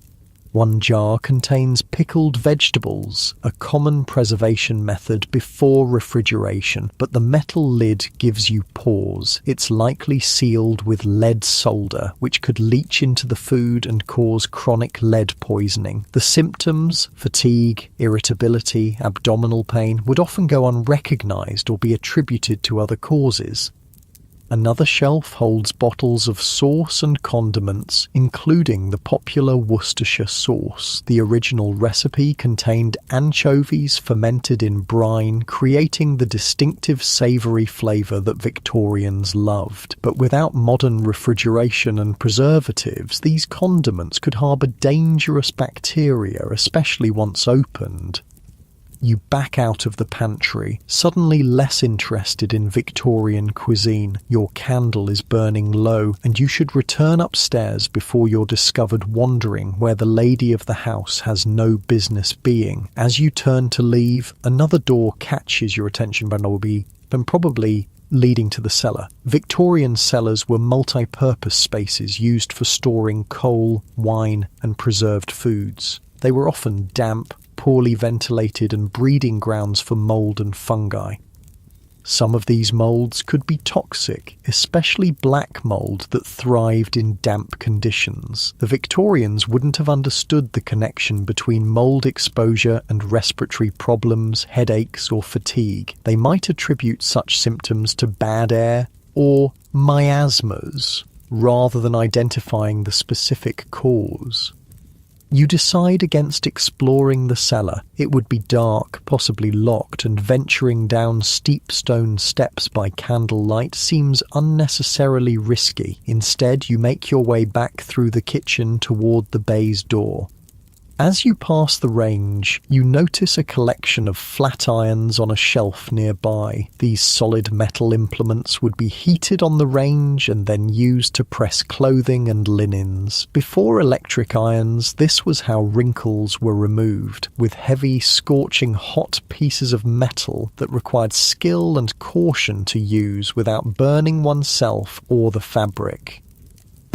One jar contains pickled vegetables, a common preservation method before refrigeration, but the metal lid gives you pause. It's likely sealed with lead solder, which could leach into the food and cause chronic lead poisoning. The symptoms, fatigue, irritability, abdominal pain, would often go unrecognized or be attributed to other causes. Another shelf holds bottles of sauce and condiments, including the popular Worcestershire sauce. The original recipe contained anchovies fermented in brine, creating the distinctive savoury flavour that Victorians loved. But without modern refrigeration and preservatives, these condiments could harbour dangerous bacteria, especially once opened. You back out of the pantry, suddenly less interested in Victorian cuisine. Your candle is burning low, and you should return upstairs before you're discovered wandering where the lady of the house has no business being. As you turn to leave, another door catches your attention, probably leading to the cellar. Victorian cellars were multi-purpose spaces used for storing coal, wine, and preserved foods. They were often damp, poorly ventilated, and breeding grounds for mould and fungi. Some of these molds could be toxic, especially black mold that thrived in damp conditions. The Victorians wouldn't have understood the connection between mold exposure and respiratory problems, headaches, or fatigue. They might attribute such symptoms to bad air or miasmas, rather than identifying the specific cause. You decide against exploring the cellar. It would be dark, possibly locked, and venturing down steep stone steps by candlelight seems unnecessarily risky. Instead, you make your way back through the kitchen toward the bay's door. As you pass the range, you notice a collection of flat irons on a shelf nearby. These solid metal implements would be heated on the range and then used to press clothing and linens. Before electric irons, this was how wrinkles were removed, with heavy, scorching hot pieces of metal that required skill and caution to use without burning oneself or the fabric.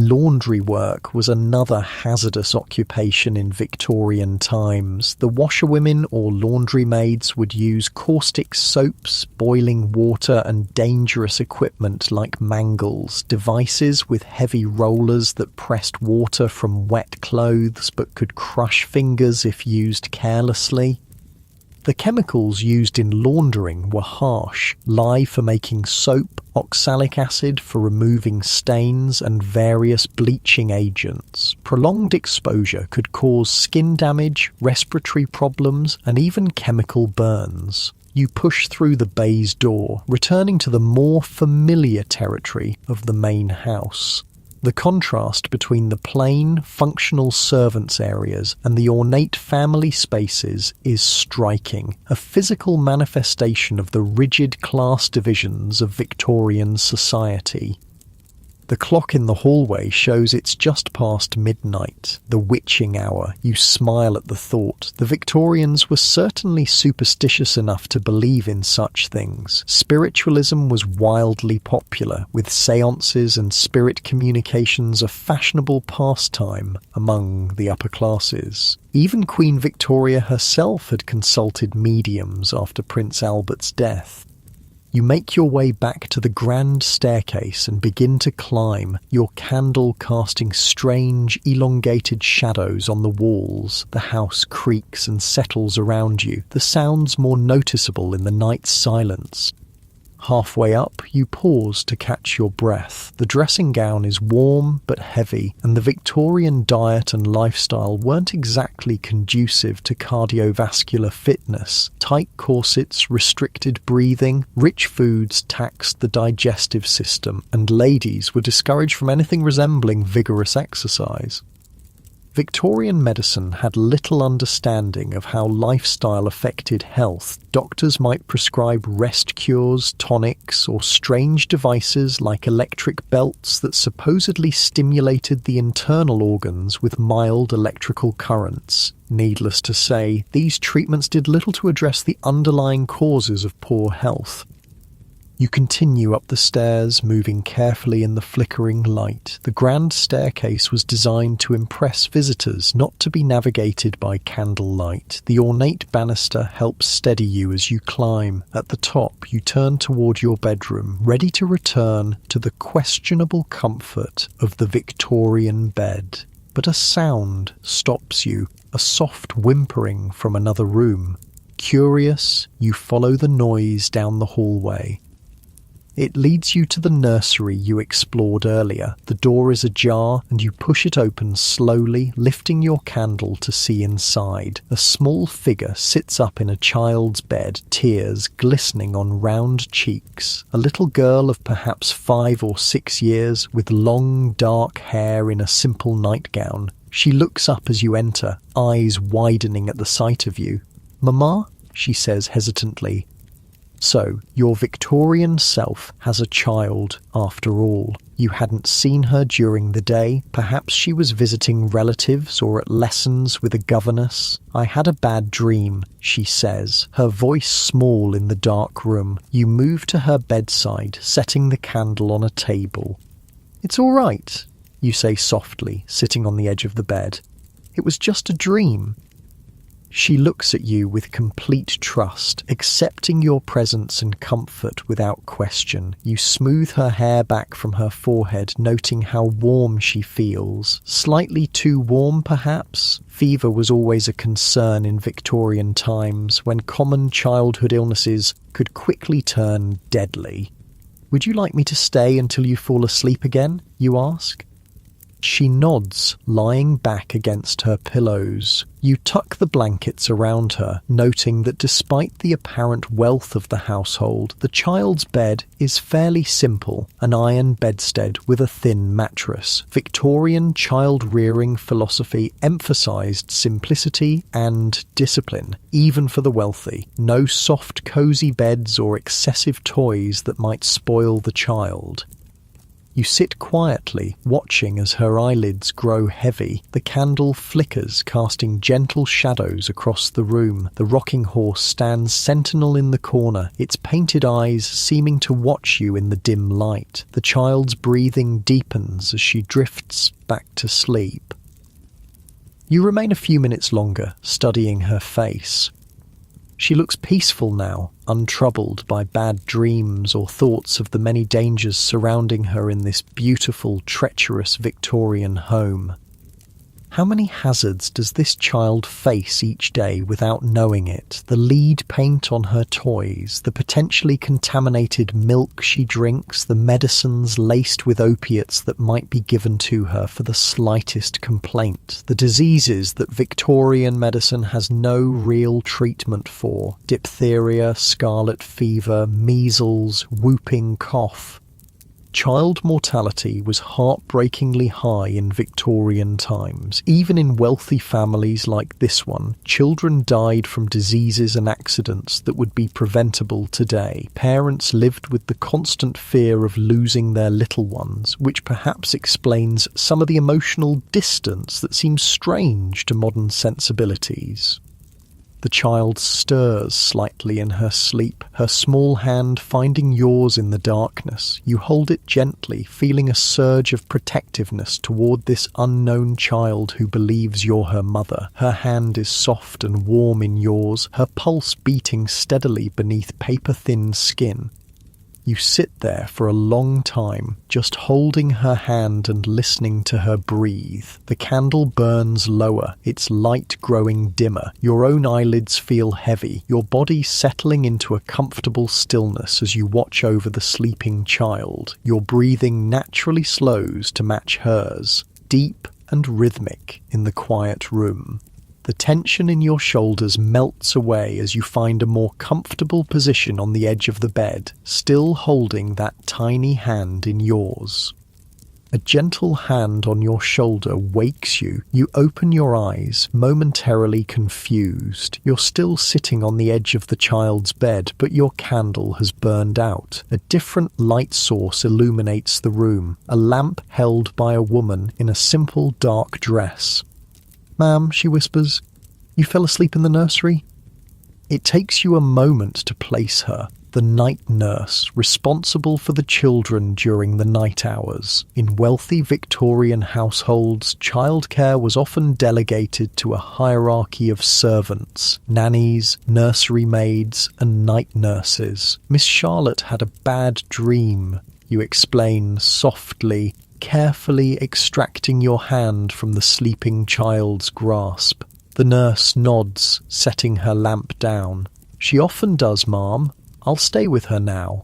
Laundry work was another hazardous occupation in Victorian times. The washerwomen or laundry maids would use caustic soaps, boiling water, and dangerous equipment like mangles, devices with heavy rollers that pressed water from wet clothes but could crush fingers if used carelessly. The chemicals used in laundering were harsh: lye for making soap, oxalic acid for removing stains, and various bleaching agents. Prolonged exposure could cause skin damage, respiratory problems, and even chemical burns. You push through the bay's door, returning to the more familiar territory of the main house. The contrast between the plain, functional servants' areas and the ornate family spaces is striking, a physical manifestation of the rigid class divisions of Victorian society. The clock in the hallway shows it's just past midnight, the witching hour. You smile at the thought. The Victorians were certainly superstitious enough to believe in such things. Spiritualism was wildly popular, with seances and spirit communications a fashionable pastime among the upper classes. Even Queen Victoria herself had consulted mediums after Prince Albert's death. You make your way back to the grand staircase and begin to climb, your candle casting strange, elongated shadows on the walls. The house creaks and settles around you, the sounds more noticeable in the night's silence. Halfway up, you pause to catch your breath. The dressing gown is warm but heavy, and the Victorian diet and lifestyle weren't exactly conducive to cardiovascular fitness. Tight corsets, restricted breathing, rich foods taxed the digestive system, and ladies were discouraged from anything resembling vigorous exercise. Victorian medicine had little understanding of how lifestyle affected health. Doctors might prescribe rest cures, tonics, or strange devices like electric belts that supposedly stimulated the internal organs with mild electrical currents. Needless to say, these treatments did little to address the underlying causes of poor health. You continue up the stairs, moving carefully in the flickering light. The grand staircase was designed to impress visitors, not to be navigated by candlelight. The ornate banister helps steady you as you climb. At the top, you turn toward your bedroom, ready to return to the questionable comfort of the Victorian bed. But a sound stops you, a soft whimpering from another room. Curious, you follow the noise down the hallway. It leads you to the nursery you explored earlier. The door is ajar and you push it open slowly, lifting your candle to see inside. A small figure sits up in a child's bed, tears glistening on round cheeks. A little girl of perhaps 5 or 6 years, with long dark hair in a simple nightgown. She looks up as you enter, eyes widening at the sight of you. "Mama?" she says hesitantly. So, your Victorian self has a child, after all. You hadn't seen her during the day. Perhaps she was visiting relatives or at lessons with a governess. "I had a bad dream," she says, her voice small in the dark room. You move to her bedside, setting the candle on a table. "It's all right," you say softly, sitting on the edge of the bed. "It was just a dream." She looks at you with complete trust, accepting your presence and comfort without question. You smooth her hair back from her forehead, noting how warm she feels. Slightly too warm, perhaps? Fever was always a concern in Victorian times, when common childhood illnesses could quickly turn deadly. "Would you like me to stay until you fall asleep again?" you ask. She nods, lying back against her pillows. You tuck the blankets around her, noting that despite the apparent wealth of the household, the child's bed is fairly simple, an iron bedstead with a thin mattress. Victorian child-rearing philosophy emphasized simplicity and discipline, even for the wealthy. No soft, cozy beds or excessive toys that might spoil the child. You sit quietly, watching as her eyelids grow heavy. The candle flickers, casting gentle shadows across the room. The rocking horse stands sentinel in the corner, its painted eyes seeming to watch you in the dim light. The child's breathing deepens as she drifts back to sleep. You remain a few minutes longer, studying her face. She looks peaceful now, untroubled by bad dreams or thoughts of the many dangers surrounding her in this beautiful, treacherous Victorian home. How many hazards does this child face each day without knowing it? The lead paint on her toys, the potentially contaminated milk she drinks, the medicines laced with opiates that might be given to her for the slightest complaint, the diseases that Victorian medicine has no real treatment for, diphtheria, scarlet fever, measles, whooping cough. Child mortality was heartbreakingly high in Victorian times. Even in wealthy families like this one, children died from diseases and accidents that would be preventable today. Parents lived with the constant fear of losing their little ones, which perhaps explains some of the emotional distance that seems strange to modern sensibilities. The child stirs slightly in her sleep, her small hand finding yours in the darkness. You hold it gently, feeling a surge of protectiveness toward this unknown child who believes you're her mother. Her hand is soft and warm in yours, her pulse beating steadily beneath paper-thin skin. You sit there for a long time, just holding her hand and listening to her breathe. The candle burns lower, its light growing dimmer. Your own eyelids feel heavy, your body settling into a comfortable stillness as you watch over the sleeping child. Your breathing naturally slows to match hers, deep and rhythmic in the quiet room. The tension in your shoulders melts away as you find a more comfortable position on the edge of the bed, still holding that tiny hand in yours. A gentle hand on your shoulder wakes you. You open your eyes, momentarily confused. You're still sitting on the edge of the child's bed, but your candle has burned out. A different light source illuminates the room, a lamp held by a woman in a simple dark dress. "Ma'am," she whispers, "you fell asleep in the nursery?" It takes you a moment to place her, the night nurse, responsible for the children during the night hours. In wealthy Victorian households, childcare was often delegated to a hierarchy of servants, nannies, nursery maids, and night nurses. Miss Charlotte had a bad dream, you explain softly, carefully extracting your hand from the sleeping child's grasp. The nurse nods, setting her lamp down. "She often does, ma'am. I'll stay with her now."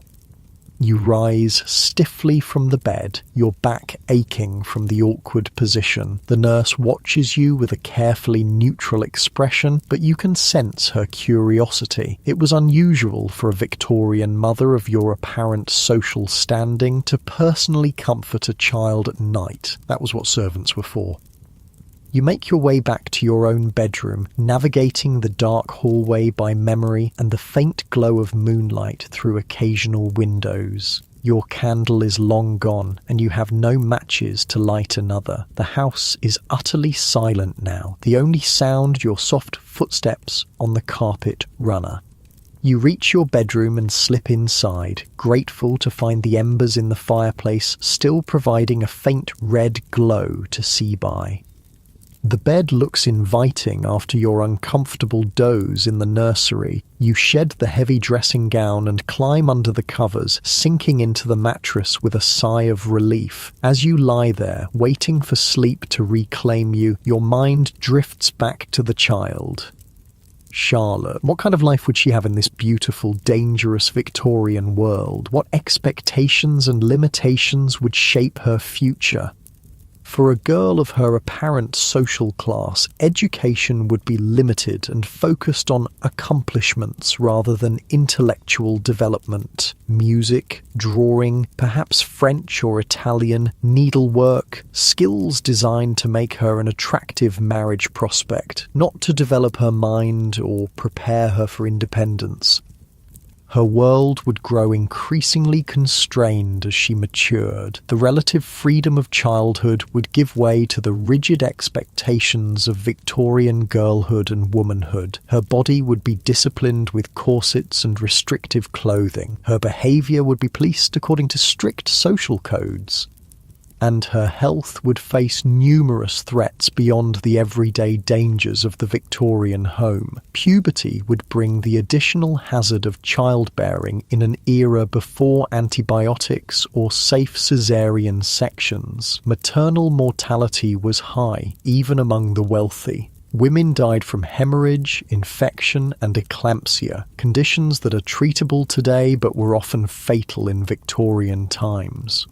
You rise stiffly from the bed, your back aching from the awkward position. The nurse watches you with a carefully neutral expression, but you can sense her curiosity. It was unusual for a Victorian mother of your apparent social standing to personally comfort a child at night. That was what servants were for. You make your way back to your own bedroom, navigating the dark hallway by memory and the faint glow of moonlight through occasional windows. Your candle is long gone, and you have no matches to light another. The house is utterly silent now, the only sound your soft footsteps on the carpet runner. You reach your bedroom and slip inside, grateful to find the embers in the fireplace still providing a faint red glow to see by. The bed looks inviting after your uncomfortable doze in the nursery. You shed the heavy dressing gown and climb under the covers, sinking into the mattress with a sigh of relief. As you lie there, waiting for sleep to reclaim you, your mind drifts back to the child. Charlotte. What kind of life would she have in this beautiful, dangerous Victorian world? What expectations and limitations would shape her future? For a girl of her apparent social class, education would be limited and focused on accomplishments rather than intellectual development. Music, drawing, perhaps French or Italian, needlework, skills designed to make her an attractive marriage prospect, not to develop her mind or prepare her for independence. Her world would grow increasingly constrained as she matured. The relative freedom of childhood would give way to the rigid expectations of Victorian girlhood and womanhood. Her body would be disciplined with corsets and restrictive clothing. Her behaviour would be policed according to strict social codes. And her health would face numerous threats beyond the everyday dangers of the Victorian home. Puberty would bring the additional hazard of childbearing in an era before antibiotics or safe caesarean sections. Maternal mortality was high, even among the wealthy. Women died from hemorrhage, infection, and eclampsia, conditions that are treatable today but were often fatal in Victorian times.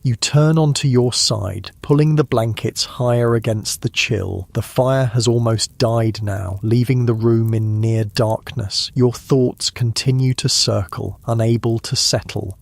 You turn onto your side, pulling the blankets higher against the chill. The fire has almost died now, leaving the room in near darkness. Your thoughts continue to circle, unable to settle.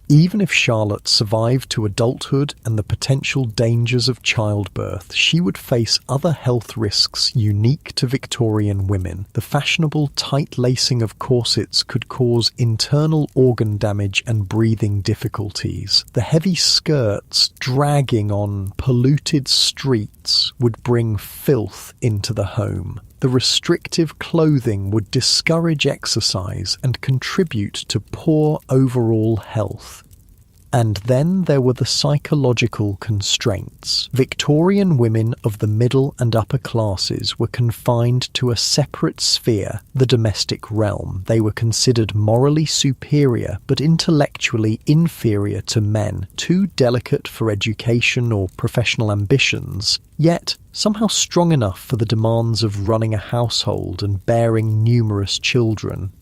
Even if Charlotte survived to adulthood and the potential dangers of childbirth, she would face other health risks unique to Victorian women. The fashionable tight lacing of corsets could cause internal organ damage and breathing difficulties. The heavy skirts dragging on polluted streets would bring filth into the home. The restrictive clothing would discourage exercise and contribute to poor overall health. And then there were the psychological constraints. Victorian women of the middle and upper classes were confined to a separate sphere, the domestic realm. They were considered morally superior but intellectually inferior to men, too delicate for education or professional ambitions, yet somehow strong enough for the demands of running a household and bearing numerous children.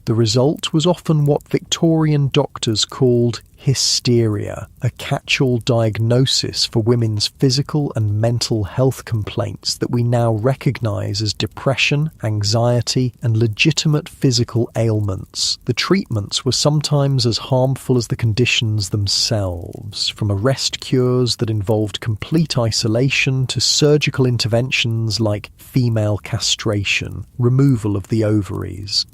The result was often what Victorian doctors called hysteria, a catch-all diagnosis for women's physical and mental health complaints that we now recognise as depression, anxiety, and legitimate physical ailments. The treatments were sometimes as harmful as the conditions themselves, from arrest cures that involved complete isolation to surgical interventions like female castration, removal of the ovaries.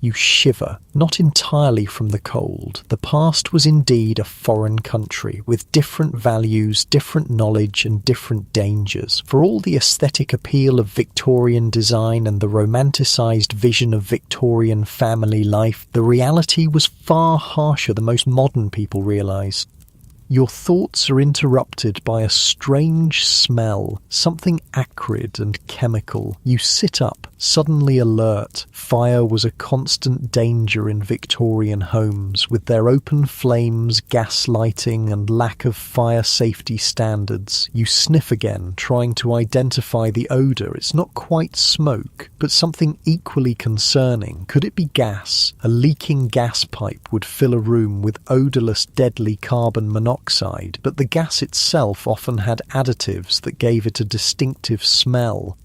You shiver, not entirely from the cold. The past was indeed a foreign country, with different values, different knowledge, and different dangers. For all the aesthetic appeal of Victorian design and the romanticised vision of Victorian family life, the reality was far harsher than most modern people realise. Your thoughts are interrupted by a strange smell, something acrid and chemical. You sit up, suddenly alert. Fire was a constant danger in Victorian homes, with their open flames, gas lighting, and lack of fire safety standards. You sniff again, trying to identify the odour. It's not quite smoke, but something equally concerning. Could it be gas? A leaking gas pipe would fill a room with odourless, deadly carbon monoxide. But the gas itself often had additives that gave it a distinctive smell.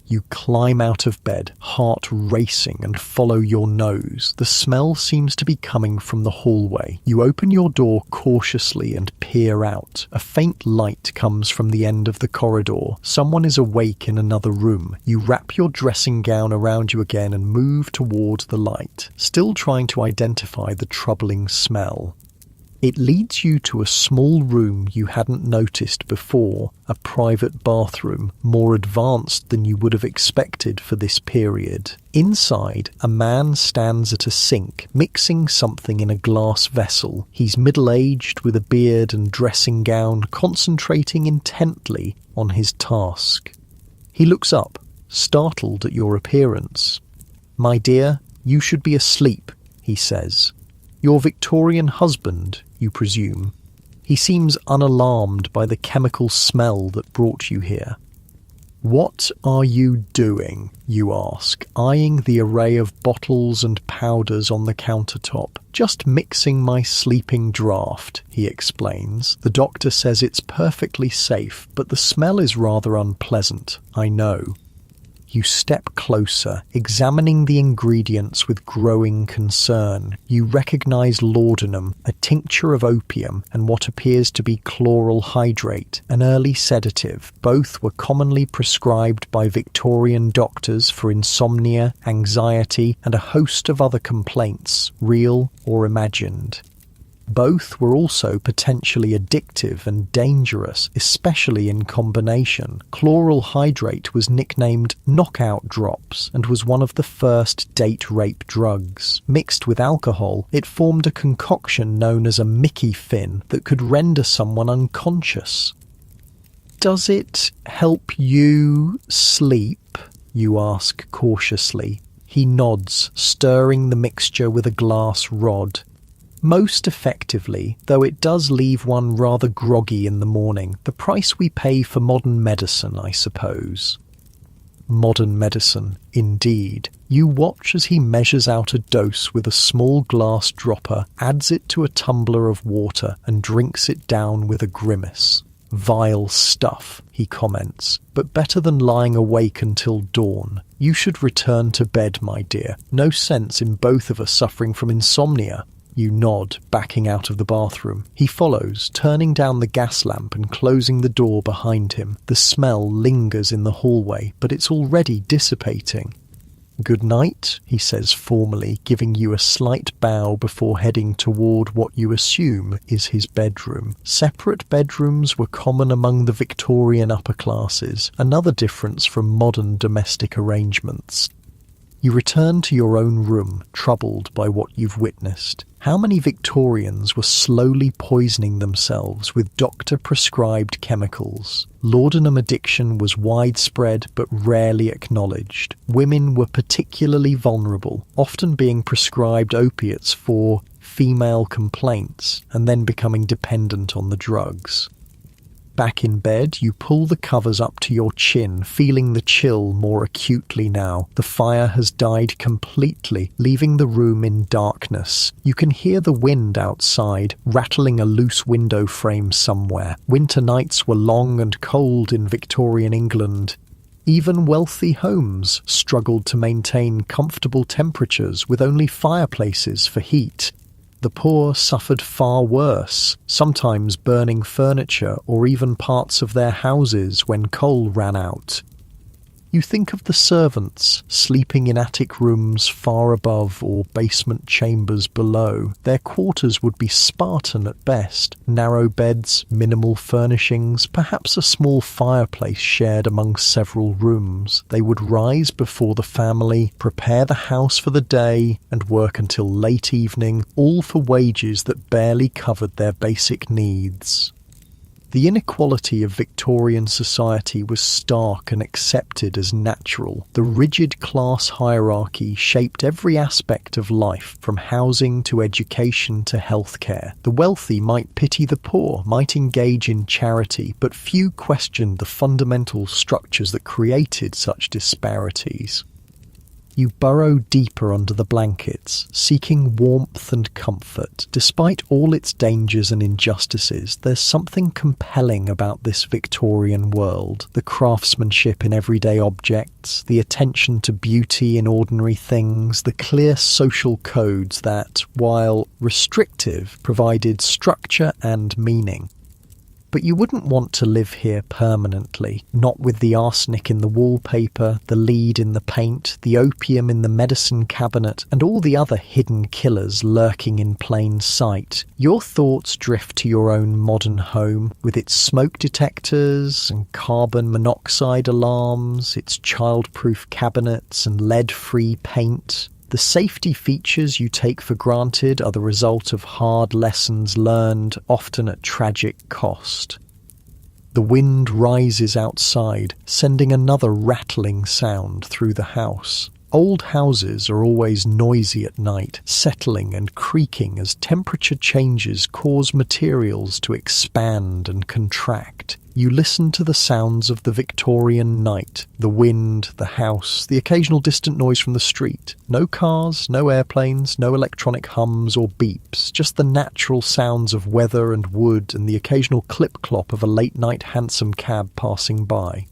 You climb out of bed, heart racing, and follow your nose. The smell seems to be coming from the hallway. You open your door cautiously and peer out. A faint light comes from the end of the corridor. Someone is awake in another room. You wrap your dressing gown around you again and move towards the light, still trying to identify the troubling smell. It leads you to a small room you hadn't noticed before, a private bathroom, more advanced than you would have expected for this period. Inside, a man stands at a sink, mixing something in a glass vessel. He's middle-aged with a beard and dressing gown, concentrating intently on his task. He looks up, startled at your appearance. "My dear, you should be asleep," he says. "Your Victorian husband, you presume." He seems unalarmed by the chemical smell that brought you here. "What are you doing?" you ask, eyeing the array of bottles and powders on the countertop. "Just mixing my sleeping draught," he explains. "The doctor says it's perfectly safe, but the smell is rather unpleasant, I know." You step closer, examining the ingredients with growing concern. You recognize laudanum, a tincture of opium, and what appears to be chloral hydrate, an early sedative. Both were commonly prescribed by Victorian doctors for insomnia, anxiety, and a host of other complaints, real or imagined. Both were also potentially addictive and dangerous, especially in combination. Chloral hydrate was nicknamed knockout drops and was one of the first date rape drugs. Mixed with alcohol, it formed a concoction known as a Mickey fin that could render someone unconscious. "Does it help you sleep?" you ask cautiously. He nods, stirring the mixture with a glass rod. "Most effectively, though it does leave one rather groggy in the morning. The price we pay for modern medicine, I suppose." Modern medicine, indeed. You watch as he measures out a dose with a small glass dropper, adds it to a tumbler of water, and drinks it down with a grimace. "Vile stuff," he comments, "but better than lying awake until dawn. You should return to bed, my dear. No sense in both of us suffering from insomnia." You nod, backing out of the bathroom. He follows, turning down the gas lamp and closing the door behind him. The smell lingers in the hallway, but it's already dissipating. "Good night," he says formally, giving you a slight bow before heading toward what you assume is his bedroom. Separate bedrooms were common among the Victorian upper classes, another difference from modern domestic arrangements. You return to your own room, troubled by what you've witnessed. How many Victorians were slowly poisoning themselves with doctor-prescribed chemicals? Laudanum addiction was widespread but rarely acknowledged. Women were particularly vulnerable, often being prescribed opiates for female complaints and then becoming dependent on the drugs. Back in bed, you pull the covers up to your chin, feeling the chill more acutely now. The fire has died completely, leaving the room in darkness. You can hear the wind outside, rattling a loose window frame somewhere. Winter nights were long and cold in Victorian England. Even wealthy homes struggled to maintain comfortable temperatures with only fireplaces for heat. The poor suffered far worse, sometimes burning furniture or even parts of their houses when coal ran out. You think of the servants sleeping in attic rooms far above or basement chambers below. Their quarters would be Spartan at best. Narrow beds, minimal furnishings, perhaps a small fireplace shared among several rooms. They would rise before the family, prepare the house for the day, and work until late evening, all for wages that barely covered their basic needs. The inequality of Victorian society was stark and accepted as natural. The rigid class hierarchy shaped every aspect of life, from housing to education to healthcare. The wealthy might pity the poor, might engage in charity, but few questioned the fundamental structures that created such disparities. You burrow deeper under the blankets, seeking warmth and comfort. Despite all its dangers and injustices, there's something compelling about this Victorian world. The craftsmanship in everyday objects, the attention to beauty in ordinary things, the clear social codes that, while restrictive, provided structure and meaning. But you wouldn't want to live here permanently, not with the arsenic in the wallpaper, the lead in the paint, the opium in the medicine cabinet, and all the other hidden killers lurking in plain sight. Your thoughts drift to your own modern home, with its smoke detectors and carbon monoxide alarms, its child-proof cabinets and lead-free paint. The safety features you take for granted are the result of hard lessons learned, often at tragic cost. The wind rises outside, sending another rattling sound through the house. Old houses are always noisy at night, settling and creaking as temperature changes cause materials to expand and contract. You listen to the sounds of the Victorian night, the wind, the house, the occasional distant noise from the street. No cars, no airplanes, no electronic hums or beeps, just the natural sounds of weather and wood and the occasional clip-clop of a late-night hansom cab passing by.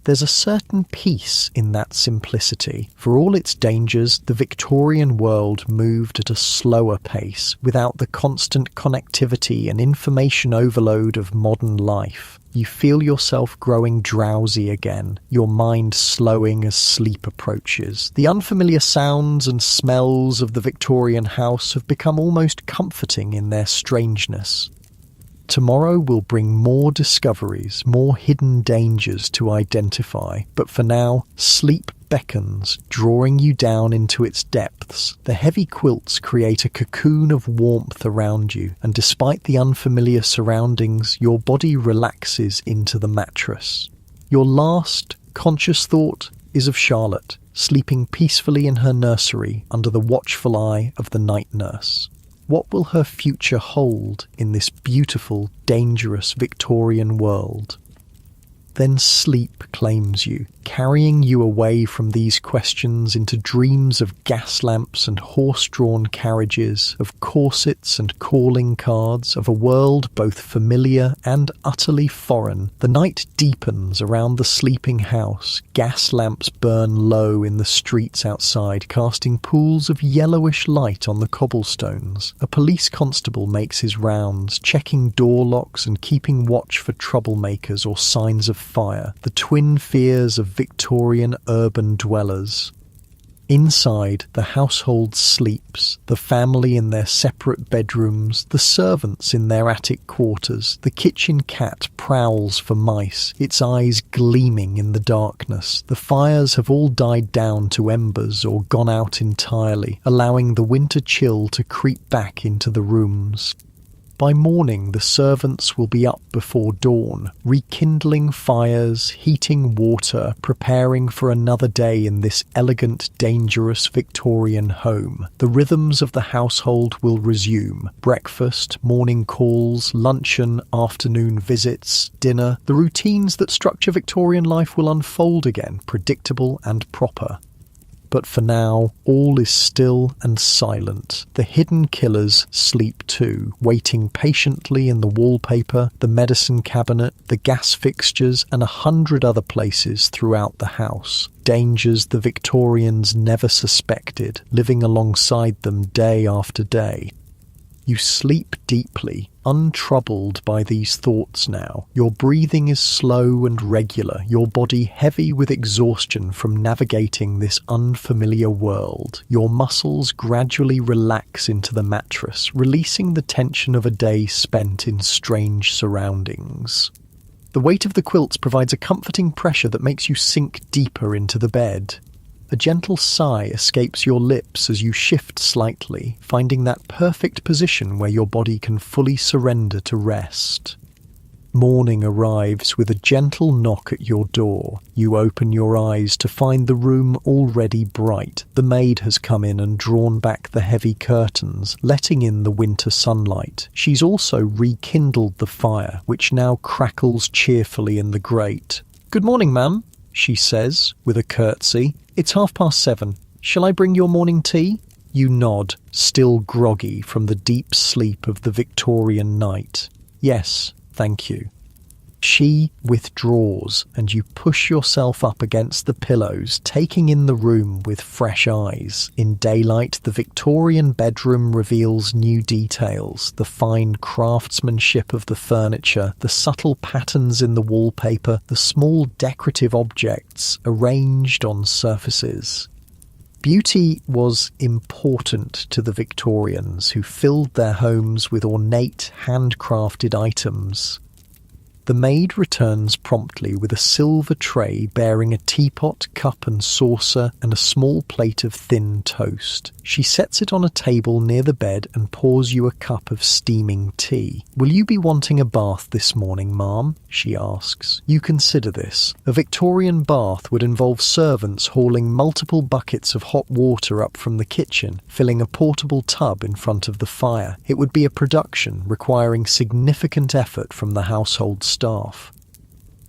There's a certain peace in that simplicity. For all its dangers, the Victorian world moved at a slower pace, without the constant connectivity and information overload of modern life. You feel yourself growing drowsy again, your mind slowing as sleep approaches. The unfamiliar sounds and smells of the Victorian house have become almost comforting in their strangeness. Tomorrow will bring more discoveries, more hidden dangers to identify, but for now, sleep beckons, drawing you down into its depths. The heavy quilts create a cocoon of warmth around you, and despite the unfamiliar surroundings, your body relaxes into the mattress. Your last conscious thought is of Charlotte, sleeping peacefully in her nursery under the watchful eye of the night nurse. What will her future hold in this beautiful, dangerous Victorian world? Then sleep claims you, carrying you away from these questions into dreams of gas lamps and horse-drawn carriages, of corsets and calling cards, of a world both familiar and utterly foreign. The night deepens around the sleeping house. Gas lamps burn low in the streets outside, casting pools of yellowish light on the cobblestones. A police constable makes his rounds, checking door locks and keeping watch for troublemakers or signs of fire, the twin fears of Victorian urban dwellers. Inside, the household sleeps, the family in their separate bedrooms, the servants in their attic quarters. The kitchen cat prowls for mice, its eyes gleaming in the darkness. The fires have all died down to embers or gone out entirely, allowing the winter chill to creep back into the rooms. By morning, the servants will be up before dawn, rekindling fires, heating water, preparing for another day in this elegant, dangerous Victorian home. The rhythms of the household will resume. Breakfast, morning calls, luncheon, afternoon visits, dinner. The routines that structure Victorian life will unfold again, predictable and proper. But for now, all is still and silent. The hidden killers sleep too, waiting patiently in the wallpaper, the medicine cabinet, the gas fixtures, and 100 other places throughout the house. Dangers the Victorians never suspected, living alongside them day after day. You sleep deeply, untroubled by these thoughts now. Your breathing is slow and regular, your body heavy with exhaustion from navigating this unfamiliar world. Your muscles gradually relax into the mattress, releasing the tension of a day spent in strange surroundings. The weight of the quilts provides a comforting pressure that makes you sink deeper into the bed. A gentle sigh escapes your lips as you shift slightly, finding that perfect position where your body can fully surrender to rest. Morning arrives with a gentle knock at your door. You open your eyes to find the room already bright. The maid has come in and drawn back the heavy curtains, letting in the winter sunlight. She's also rekindled the fire, which now crackles cheerfully in the grate. "Good morning, ma'am," she says, with a curtsy. "It's 7:30. Shall I bring your morning tea?" You nod, still groggy from the deep sleep of the Victorian night. "Yes, thank you." She withdraws, and you push yourself up against the pillows, taking in the room with fresh eyes. In daylight, the Victorian bedroom reveals new details: the fine craftsmanship of the furniture, the subtle patterns in the wallpaper, the small decorative objects arranged on surfaces. Beauty was important to the Victorians, who filled their homes with ornate, handcrafted items. The maid returns promptly with a silver tray bearing a teapot, cup and saucer, and a small plate of thin toast. She sets it on a table near the bed and pours you a cup of steaming tea. "Will you be wanting a bath this morning, ma'am?" she asks. "You consider this. A Victorian bath would involve servants hauling multiple buckets of hot water up from the kitchen, filling a portable tub in front of the fire. It would be a production requiring significant effort from the household staff."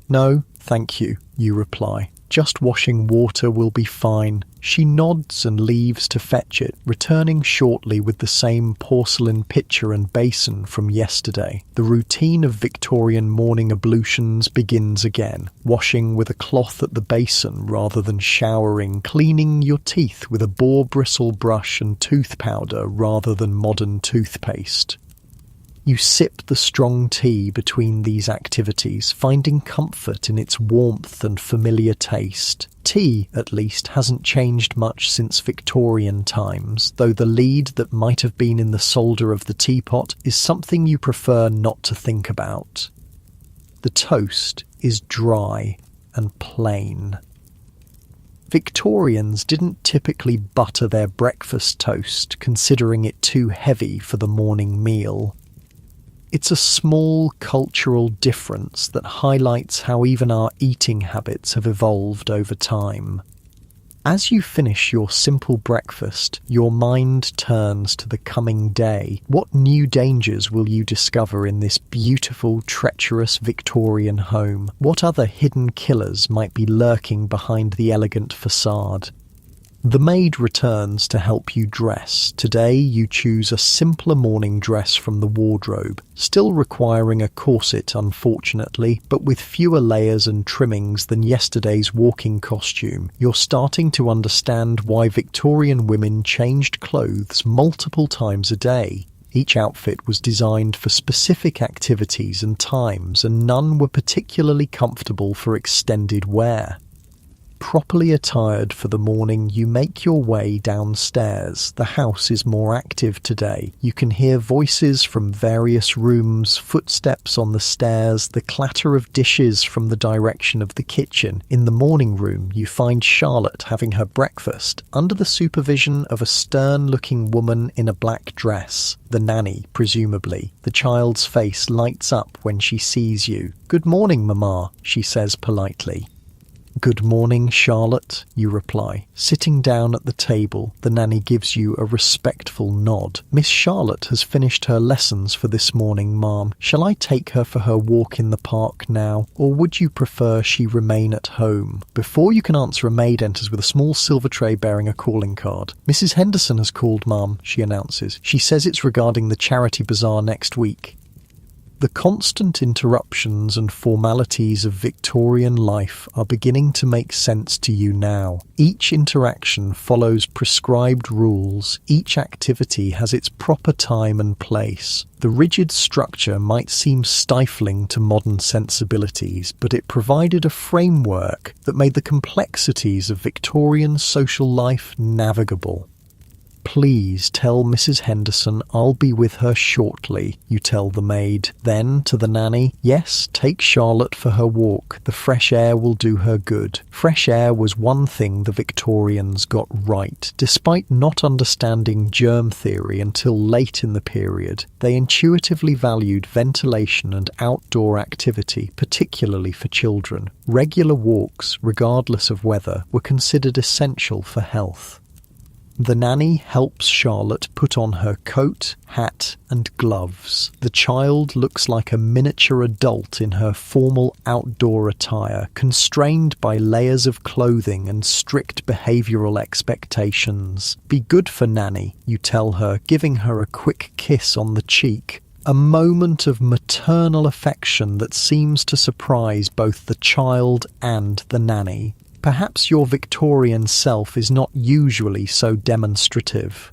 "No, thank you," you reply. "Just washing water will be fine." She nods and leaves to fetch it, returning shortly with the same porcelain pitcher and basin from yesterday. The routine of Victorian morning ablutions begins again: washing with a cloth at the basin rather than showering, cleaning your teeth with a boar bristle brush and tooth powder rather than modern toothpaste. You sip the strong tea between these activities, finding comfort in its warmth and familiar taste. Tea, at least, hasn't changed much since Victorian times, though the lead that might have been in the solder of the teapot is something you prefer not to think about. The toast is dry and plain. Victorians didn't typically butter their breakfast toast, considering it too heavy for the morning meal. It's a small cultural difference that highlights how even our eating habits have evolved over time. As you finish your simple breakfast, your mind turns to the coming day. What new dangers will you discover in this beautiful, treacherous Victorian home? What other hidden killers might be lurking behind the elegant facade? The maid returns to help you dress. Today you choose a simpler morning dress from the wardrobe, still requiring a corset unfortunately, but with fewer layers and trimmings than yesterday's walking costume. You're starting to understand why Victorian women changed clothes multiple times a day. Each outfit was designed for specific activities and times, and none were particularly comfortable for extended wear. Properly attired for the morning, you make your way downstairs. The house is more active today. You can hear voices from various rooms, footsteps on the stairs, the clatter of dishes from the direction of the kitchen. In the morning room, you find Charlotte having her breakfast, under the supervision of a stern-looking woman in a black dress. The nanny, presumably. The child's face lights up when she sees you. "Good morning, Mama," she says politely. "Good morning, Charlotte," you reply. Sitting down at the table, the nanny gives you a respectful nod. "Miss Charlotte has finished her lessons for this morning, ma'am. Shall I take her for her walk in the park now, or would you prefer she remain at home?" Before you can answer, a maid enters with a small silver tray bearing a calling card. "Mrs. Henderson has called, ma'am," she announces. "She says it's regarding the charity bazaar next week." The constant interruptions and formalities of Victorian life are beginning to make sense to you now. Each interaction follows prescribed rules. Each activity has its proper time and place. The rigid structure might seem stifling to modern sensibilities, but it provided a framework that made the complexities of Victorian social life navigable. "Please tell Mrs. Henderson I'll be with her shortly," you tell the maid. Then, to the nanny, "Yes, take Charlotte for her walk. The fresh air will do her good." Fresh air was one thing the Victorians got right. Despite not understanding germ theory until late in the period, they intuitively valued ventilation and outdoor activity, particularly for children. Regular walks, regardless of weather, were considered essential for health. The nanny helps Charlotte put on her coat, hat, and gloves. The child looks like a miniature adult in her formal outdoor attire, constrained by layers of clothing and strict behavioral expectations. "Be good for Nanny," you tell her, giving her a quick kiss on the cheek. A moment of maternal affection that seems to surprise both the child and the nanny. Perhaps your Victorian self is not usually so demonstrative.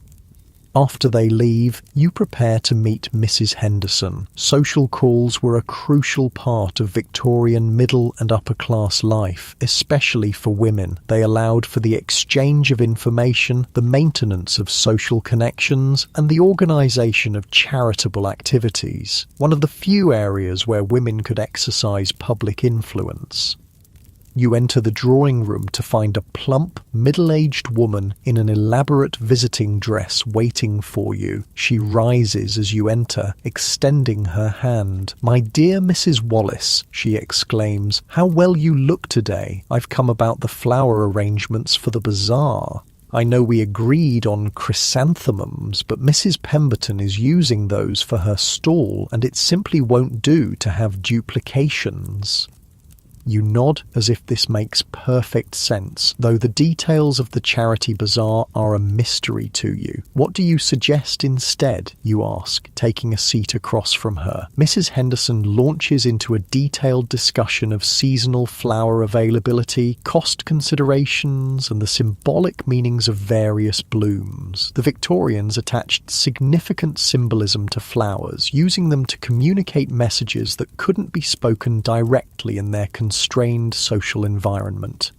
After they leave, you prepare to meet Mrs. Henderson. Social calls were a crucial part of Victorian middle and upper class life, especially for women. They allowed for the exchange of information, the maintenance of social connections, and the organisation of charitable activities, one of the few areas where women could exercise public influence. You enter the drawing room to find a plump, middle-aged woman in an elaborate visiting dress waiting for you. She rises as you enter, extending her hand. "My dear Mrs. Wallace," she exclaims, "how well you look today. I've come about the flower arrangements for the bazaar. I know we agreed on chrysanthemums, but Mrs. Pemberton is using those for her stall, and it simply won't do to have duplications." You nod as if this makes perfect sense, though the details of the charity bazaar are a mystery to you. "What do you suggest instead?" you ask, taking a seat across from her. Mrs. Henderson launches into a detailed discussion of seasonal flower availability, cost considerations, and the symbolic meanings of various blooms. The Victorians attached significant symbolism to flowers, using them to communicate messages that couldn't be spoken directly in their constrained social environment.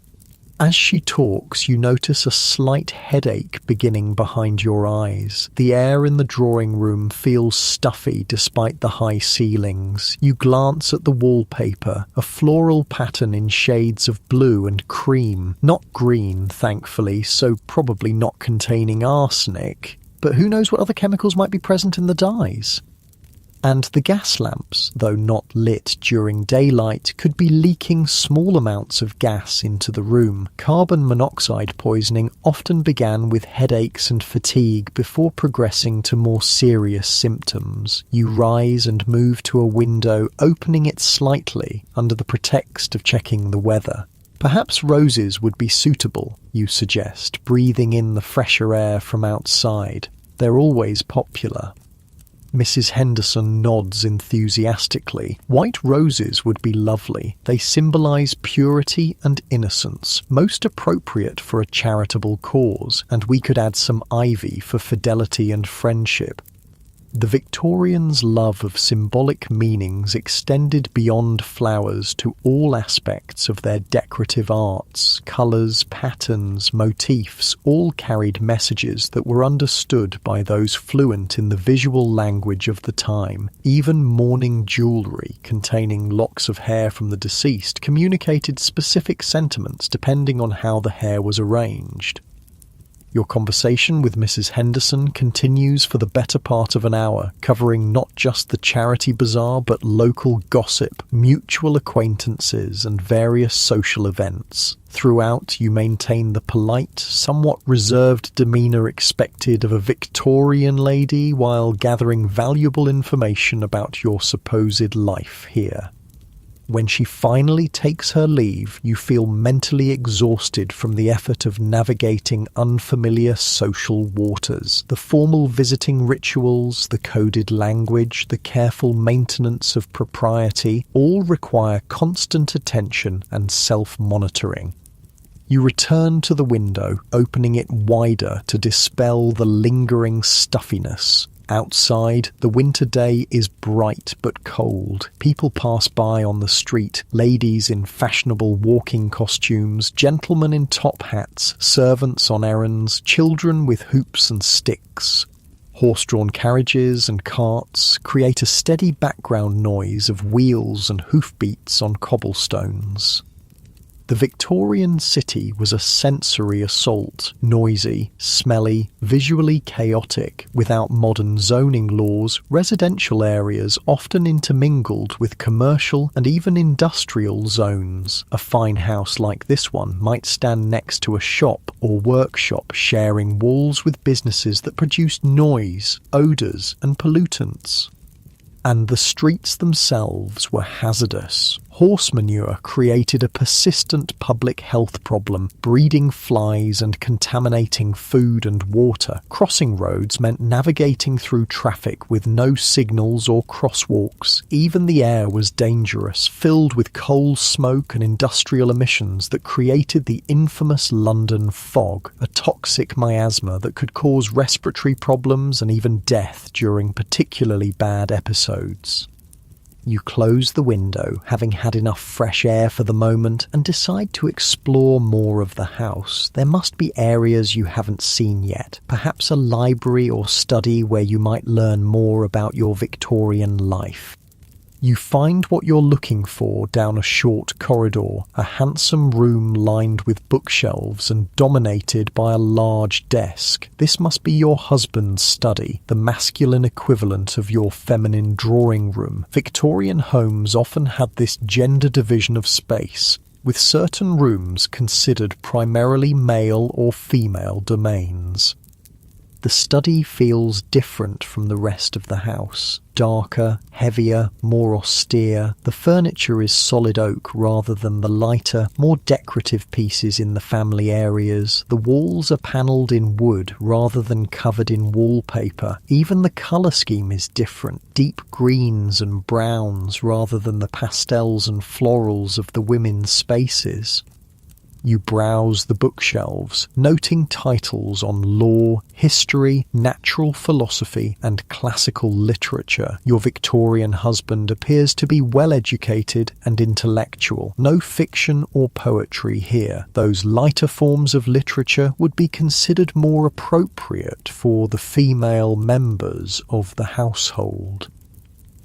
As she talks, you notice a slight headache beginning behind your eyes. The air in the drawing room feels stuffy despite the high ceilings. You glance at the wallpaper, a floral pattern in shades of blue and cream. Not green, thankfully, so probably not containing arsenic. But who knows what other chemicals might be present in the dyes? And the gas lamps, though not lit during daylight, could be leaking small amounts of gas into the room. Carbon monoxide poisoning often began with headaches and fatigue before progressing to more serious symptoms. You rise and move to a window, opening it slightly under the pretext of checking the weather. Perhaps roses would be suitable, you suggest, breathing in the fresher air from outside. They're always popular. Mrs. Henderson nods enthusiastically. White roses would be lovely. They symbolise purity and innocence, most appropriate for a charitable cause, and we could add some ivy for fidelity and friendship. The Victorians' love of symbolic meanings extended beyond flowers to all aspects of their decorative arts. Colours, patterns, motifs all carried messages that were understood by those fluent in the visual language of the time. Even mourning jewellery containing locks of hair from the deceased communicated specific sentiments depending on how the hair was arranged. Your conversation with Mrs. Henderson continues for the better part of an hour, covering not just the charity bazaar but local gossip, mutual acquaintances, and various social events. Throughout, you maintain the polite, somewhat reserved demeanour expected of a Victorian lady while gathering valuable information about your supposed life here. When she finally takes her leave, you feel mentally exhausted from the effort of navigating unfamiliar social waters. The formal visiting rituals, the coded language, the careful maintenance of propriety all require constant attention and self-monitoring. You return to the window, opening it wider to dispel the lingering stuffiness. Outside, the winter day is bright but cold. People pass by on the street, ladies in fashionable walking costumes, gentlemen in top hats, servants on errands, children with hoops and sticks. Horse-drawn carriages and carts create a steady background noise of wheels and hoofbeats on cobblestones. The Victorian city was a sensory assault, noisy, smelly, visually chaotic. Without modern zoning laws, residential areas often intermingled with commercial and even industrial zones. A fine house like this one might stand next to a shop or workshop, sharing walls with businesses that produced noise, odours and pollutants. And the streets themselves were hazardous. Horse manure created a persistent public health problem, breeding flies and contaminating food and water. Crossing roads meant navigating through traffic with no signals or crosswalks. Even the air was dangerous, filled with coal smoke and industrial emissions that created the infamous London fog, a toxic miasma that could cause respiratory problems and even death during particularly bad episodes. You close the window, having had enough fresh air for the moment, and decide to explore more of the house. There must be areas you haven't seen yet, perhaps a library or study where you might learn more about your Victorian life. You find what you're looking for down a short corridor, a handsome room lined with bookshelves and dominated by a large desk. This must be your husband's study, the masculine equivalent of your feminine drawing room. Victorian homes often had this gender division of space, with certain rooms considered primarily male or female domains. The study feels different from the rest of the house. Darker, heavier, more austere. The furniture is solid oak rather than the lighter, more decorative pieces in the family areas. The walls are panelled in wood rather than covered in wallpaper. Even the colour scheme is different. Deep greens and browns rather than the pastels and florals of the women's spaces. You browse the bookshelves, noting titles on law, history, natural philosophy, and classical literature. Your Victorian husband appears to be well-educated and intellectual. No fiction or poetry here. Those lighter forms of literature would be considered more appropriate for the female members of the household.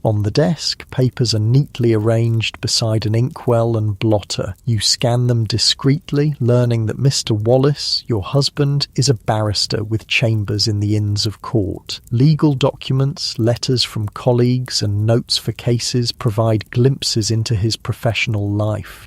On the desk, papers are neatly arranged beside an inkwell and blotter. You scan them discreetly, learning that Mr. Wallace, your husband, is a barrister with chambers in the Inns of Court. Legal documents, letters from colleagues, and notes for cases provide glimpses into his professional life.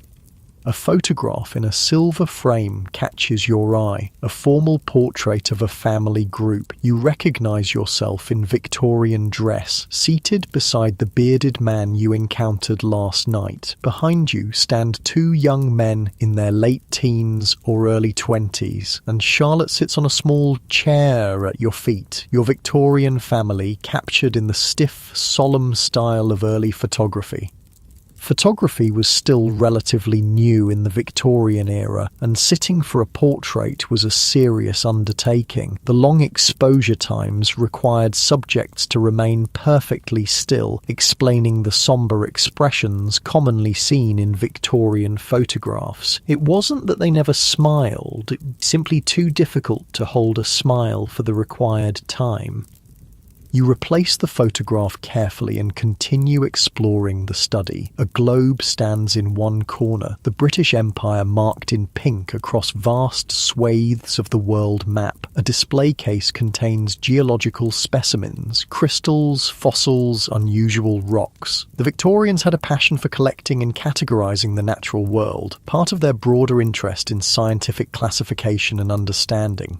A photograph in a silver frame catches your eye, a formal portrait of a family group. You recognise yourself in Victorian dress, seated beside the bearded man you encountered last night. Behind you stand two young men in their late teens or early 20s, and Charlotte sits on a small chair at your feet. Your Victorian family captured in the stiff, solemn style of early photography. Photography was still relatively new in the Victorian era, and sitting for a portrait was a serious undertaking. The long exposure times required subjects to remain perfectly still, explaining the sombre expressions commonly seen in Victorian photographs. It wasn't that they never smiled, it was simply too difficult to hold a smile for the required time. You replace the photograph carefully and continue exploring the study. A globe stands in one corner, the British Empire marked in pink across vast swathes of the world map. A display case contains geological specimens, crystals, fossils, unusual rocks. The Victorians had a passion for collecting and categorising the natural world, part of their broader interest in scientific classification and understanding.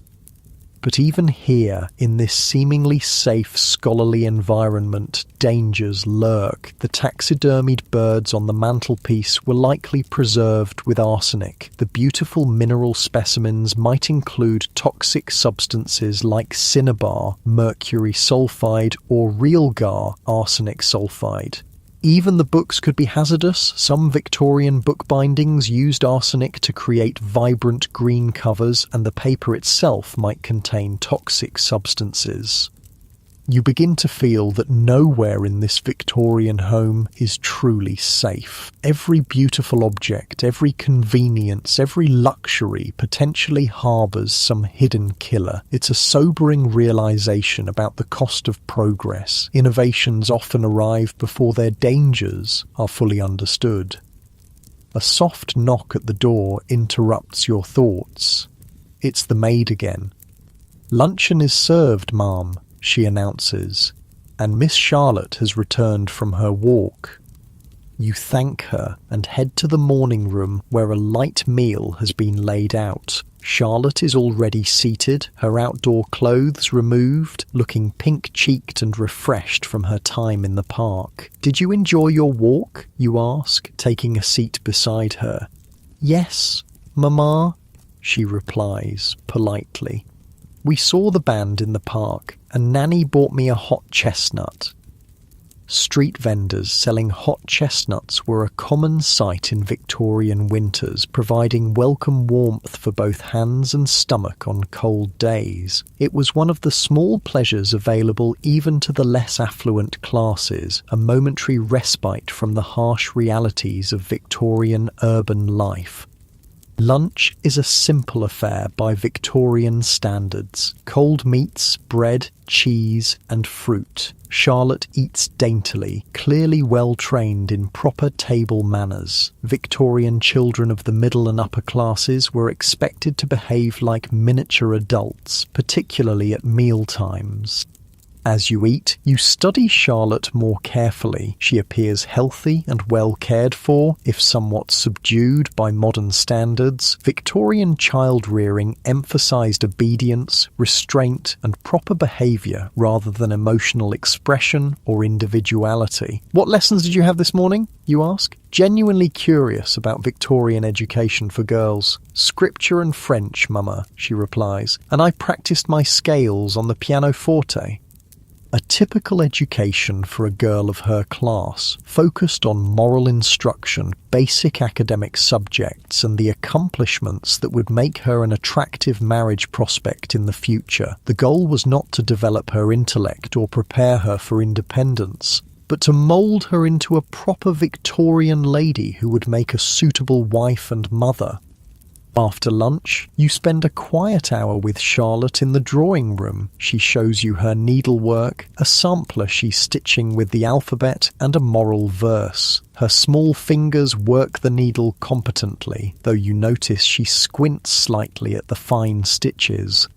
But even here, in this seemingly safe, scholarly environment, dangers lurk. The taxidermied birds on the mantelpiece were likely preserved with arsenic. The beautiful mineral specimens might include toxic substances like cinnabar, mercury sulfide, or realgar, arsenic sulfide. Even the books could be hazardous. Some Victorian bookbindings used arsenic to create vibrant green covers, and the paper itself might contain toxic substances. You begin to feel that nowhere in this Victorian home is truly safe. Every beautiful object, every convenience, every luxury potentially harbours some hidden killer. It's a sobering realisation about the cost of progress. Innovations often arrive before their dangers are fully understood. A soft knock at the door interrupts your thoughts. It's the maid again. "Luncheon is served, ma'am," she announces, "and Miss Charlotte has returned from her walk." You thank her and head to the morning room where a light meal has been laid out. Charlotte is already seated, her outdoor clothes removed, looking pink-cheeked and refreshed from her time in the park. "Did you enjoy your walk?" you ask, taking a seat beside her. "Yes, Mamma," she replies politely. "We saw the band in the park, and Nanny bought me a hot chestnut." Street vendors selling hot chestnuts were a common sight in Victorian winters, providing welcome warmth for both hands and stomach on cold days. It was one of the small pleasures available even to the less affluent classes, a momentary respite from the harsh realities of Victorian urban life. Lunch is a simple affair by Victorian standards. Cold meats, bread, cheese, and fruit. Charlotte eats daintily, clearly well trained in proper table manners. Victorian children of the middle and upper classes were expected to behave like miniature adults, particularly at meal times. As you eat, you study Charlotte more carefully. She appears healthy and well cared for, if somewhat subdued by modern standards. Victorian child-rearing emphasized obedience, restraint, and proper behavior rather than emotional expression or individuality. "What lessons did you have this morning?" you ask, genuinely curious about Victorian education for girls. "Scripture and French, Mama," she replies, "and I practiced my scales on the pianoforte." A typical education for a girl of her class, focused on moral instruction, basic academic subjects, and the accomplishments that would make her an attractive marriage prospect in the future. The goal was not to develop her intellect or prepare her for independence, but to mould her into a proper Victorian lady who would make a suitable wife and mother. After lunch, you spend a quiet hour with Charlotte in the drawing room. She shows you her needlework, a sampler she's stitching with the alphabet, and a moral verse. Her small fingers work the needle competently, though you notice she squints slightly at the fine stitches.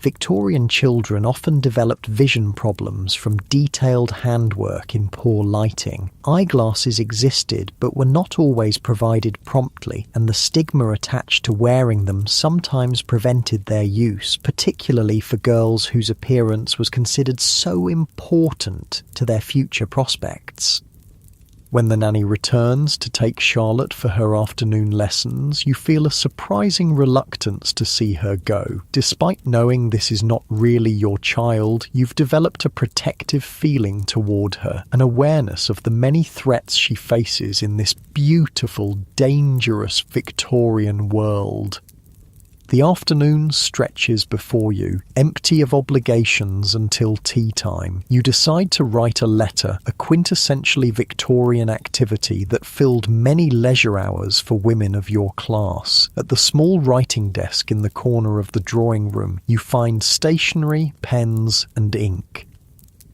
Victorian children often developed vision problems from detailed handwork in poor lighting. Eyeglasses existed but were not always provided promptly, and the stigma attached to wearing them sometimes prevented their use, particularly for girls whose appearance was considered so important to their future prospects. When the nanny returns to take Charlotte for her afternoon lessons, you feel a surprising reluctance to see her go. Despite knowing this is not really your child, you've developed a protective feeling toward her, an awareness of the many threats she faces in this beautiful, dangerous Victorian world. The afternoon stretches before you, empty of obligations until tea time. You decide to write a letter, a quintessentially Victorian activity that filled many leisure hours for women of your class. At the small writing desk in the corner of the drawing room, you find stationery, pens, and ink.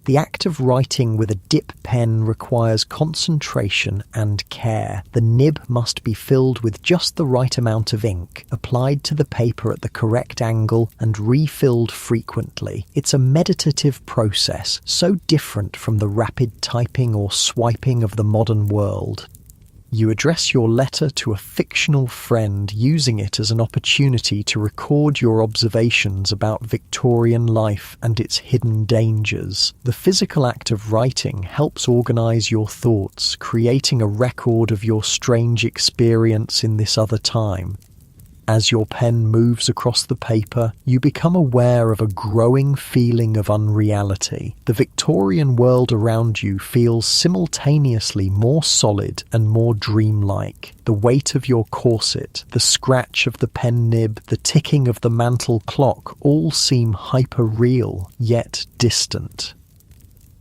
The act of writing with a dip pen requires concentration and care. The nib must be filled with just the right amount of ink, applied to the paper at the correct angle and refilled frequently. It's a meditative process, so different from the rapid typing or swiping of the modern world. You address your letter to a fictional friend, using it as an opportunity to record your observations about Victorian life and its hidden dangers. The physical act of writing helps organise your thoughts, creating a record of your strange experience in this other time. As your pen moves across the paper, you become aware of a growing feeling of unreality. The Victorian world around you feels simultaneously more solid and more dreamlike. The weight of your corset, the scratch of the pen nib, the ticking of the mantel clock all seem hyper-real, yet distant.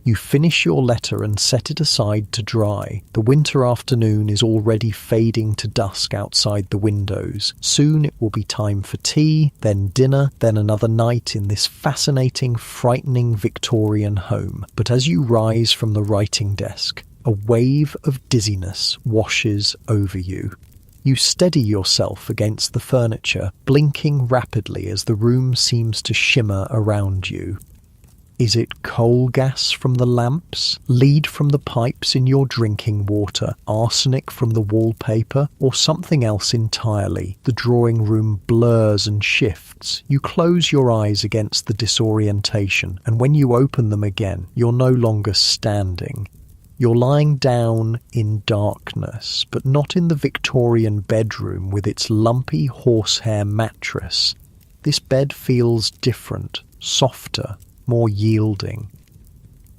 You finish your letter and set it aside to dry. The winter afternoon is already fading to dusk outside the windows. Soon it will be time for tea, then dinner, then another night in this fascinating, frightening Victorian home. But as you rise from the writing desk, a wave of dizziness washes over you. You steady yourself against the furniture, blinking rapidly as the room seems to shimmer around you. Is it coal gas from the lamps, lead from the pipes in your drinking water, arsenic from the wallpaper, or something else entirely? The drawing room blurs and shifts. You close your eyes against the disorientation, and when you open them again, you're no longer standing. You're lying down in darkness, but not in the Victorian bedroom with its lumpy horsehair mattress. This bed feels different, softer, more yielding.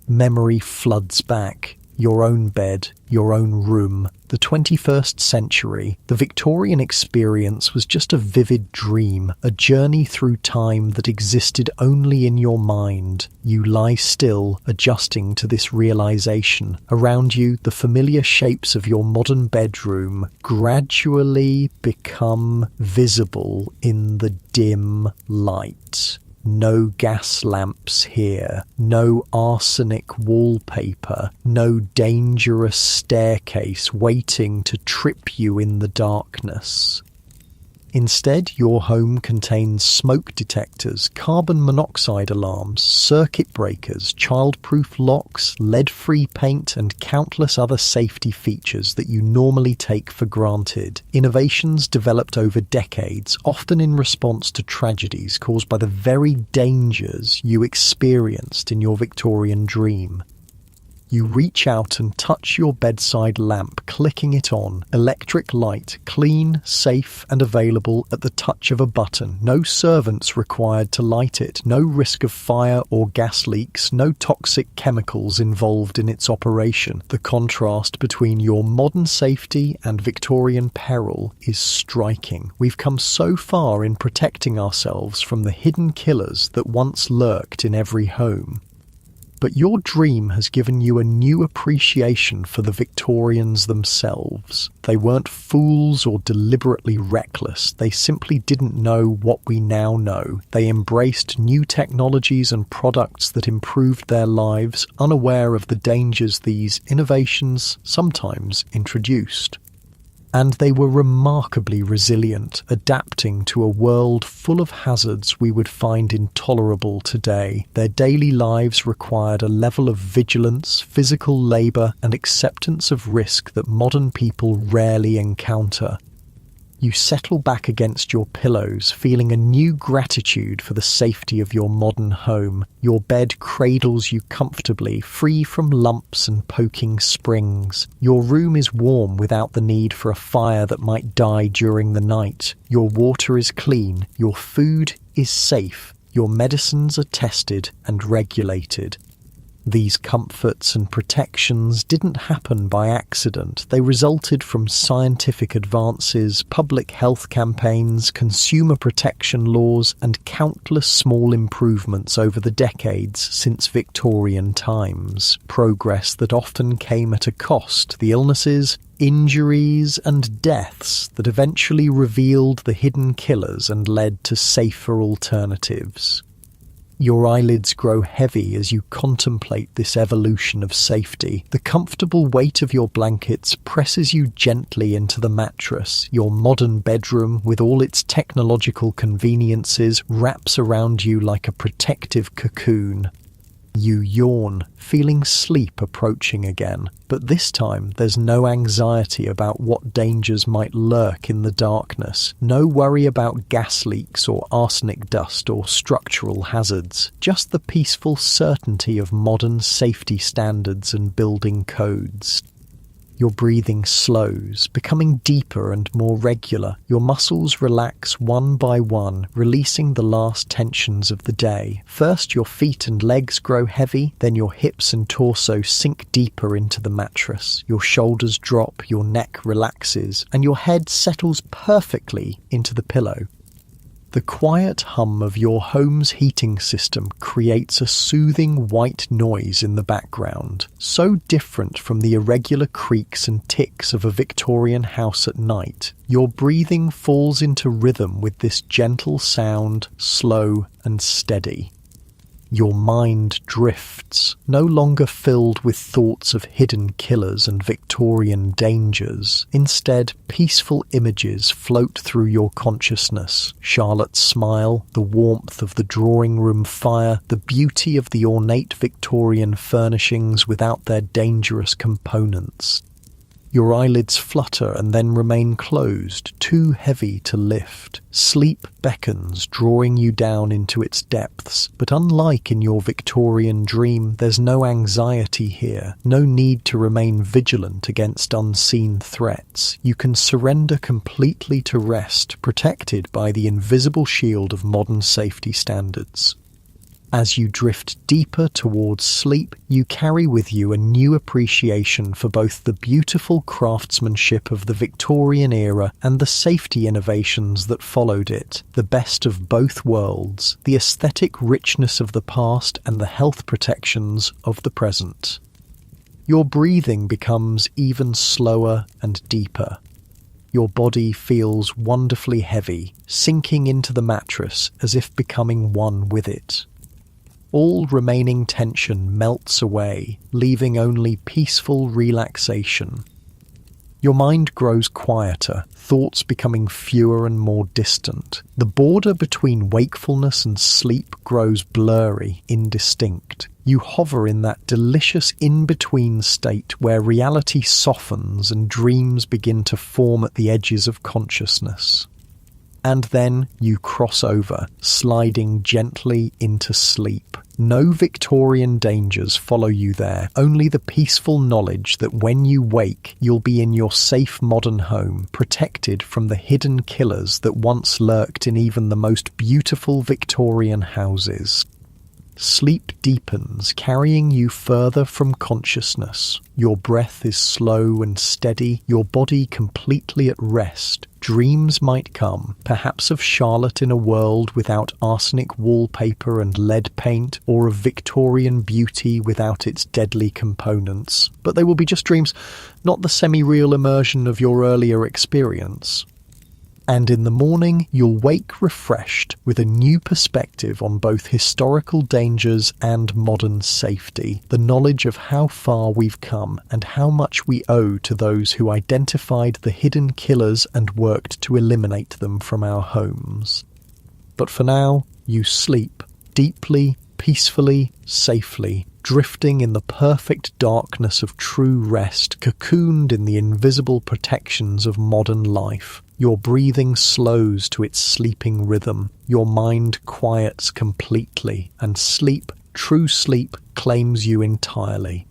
Memory floods back. Your own bed, your own room. The 21st century, the Victorian experience was just a vivid dream, a journey through time that existed only in your mind. You lie still, adjusting to this realization. Around you, the familiar shapes of your modern bedroom gradually become visible in the dim light. No gas lamps here, no arsenic wallpaper, no dangerous staircase waiting to trip you in the darkness. Instead, your home contains smoke detectors, carbon monoxide alarms, circuit breakers, child-proof locks, lead-free paint, and countless other safety features that you normally take for granted. Innovations developed over decades, often in response to tragedies caused by the very dangers you experienced in your Victorian dream. You reach out and touch your bedside lamp, clicking it on. Electric light, clean, safe, and available at the touch of a button. No servants required to light it. No risk of fire or gas leaks. No toxic chemicals involved in its operation. The contrast between your modern safety and Victorian peril is striking. We've come so far in protecting ourselves from the hidden killers that once lurked in every home. But your dream has given you a new appreciation for the Victorians themselves. They weren't fools or deliberately reckless. They simply didn't know what we now know. They embraced new technologies and products that improved their lives, unaware of the dangers these innovations sometimes introduced. And they were remarkably resilient, adapting to a world full of hazards we would find intolerable today. Their daily lives required a level of vigilance, physical labour, and acceptance of risk that modern people rarely encounter. You settle back against your pillows, feeling a new gratitude for the safety of your modern home. Your bed cradles you comfortably, free from lumps and poking springs. Your room is warm without the need for a fire that might die during the night. Your water is clean. Your food is safe. Your medicines are tested and regulated. These comforts and protections didn't happen by accident. They resulted from scientific advances, public health campaigns, consumer protection laws, and countless small improvements over the decades since Victorian times. Progress that often came at a cost. The illnesses, injuries, and deaths that eventually revealed the hidden killers and led to safer alternatives. Your eyelids grow heavy as you contemplate this evolution of safety. The comfortable weight of your blankets presses you gently into the mattress. Your modern bedroom, with all its technological conveniences, wraps around you like a protective cocoon. You yawn, feeling sleep approaching again. But this time, there's no anxiety about what dangers might lurk in the darkness. No worry about gas leaks or arsenic dust or structural hazards. Just the peaceful certainty of modern safety standards and building codes. Your breathing slows, becoming deeper and more regular. Your muscles relax one by one, releasing the last tensions of the day. First, your feet and legs grow heavy, then your hips and torso sink deeper into the mattress. Your shoulders drop, your neck relaxes, and your head settles perfectly into the pillow. The quiet hum of your home's heating system creates a soothing white noise in the background, so different from the irregular creaks and ticks of a Victorian house at night. Your breathing falls into rhythm with this gentle sound, slow and steady. Your mind drifts, no longer filled with thoughts of hidden killers and Victorian dangers. Instead, peaceful images float through your consciousness. Charlotte's smile, the warmth of the drawing room fire, the beauty of the ornate Victorian furnishings without their dangerous components. Your eyelids flutter and then remain closed, too heavy to lift. Sleep beckons, drawing you down into its depths, but unlike in your Victorian dream, there's no anxiety here, no need to remain vigilant against unseen threats. You can surrender completely to rest, protected by the invisible shield of modern safety standards. As you drift deeper towards sleep, you carry with you a new appreciation for both the beautiful craftsmanship of the Victorian era and the safety innovations that followed it, the best of both worlds, the aesthetic richness of the past and the health protections of the present. Your breathing becomes even slower and deeper. Your body feels wonderfully heavy, sinking into the mattress as if becoming one with it. All remaining tension melts away, leaving only peaceful relaxation. Your mind grows quieter, thoughts becoming fewer and more distant. The border between wakefulness and sleep grows blurry, indistinct. You hover in that delicious in-between state where reality softens and dreams begin to form at the edges of consciousness. And then you cross over, sliding gently into sleep. No Victorian dangers follow you there, only the peaceful knowledge that when you wake, you'll be in your safe modern home, protected from the hidden killers that once lurked in even the most beautiful Victorian houses. Sleep deepens, carrying you further from consciousness. Your breath is slow and steady, your body completely at rest. Dreams might come, perhaps of Charlotte in a world without arsenic wallpaper and lead paint, or of Victorian beauty without its deadly components. But they will be just dreams, not the semi-real immersion of your earlier experience. And in the morning, you'll wake refreshed with a new perspective on both historical dangers and modern safety, the knowledge of how far we've come and how much we owe to those who identified the hidden killers and worked to eliminate them from our homes. But for now, you sleep deeply, peacefully, safely, drifting in the perfect darkness of true rest, cocooned in the invisible protections of modern life. Your breathing slows to its sleeping rhythm, your mind quiets completely, and sleep, true sleep, claims you entirely.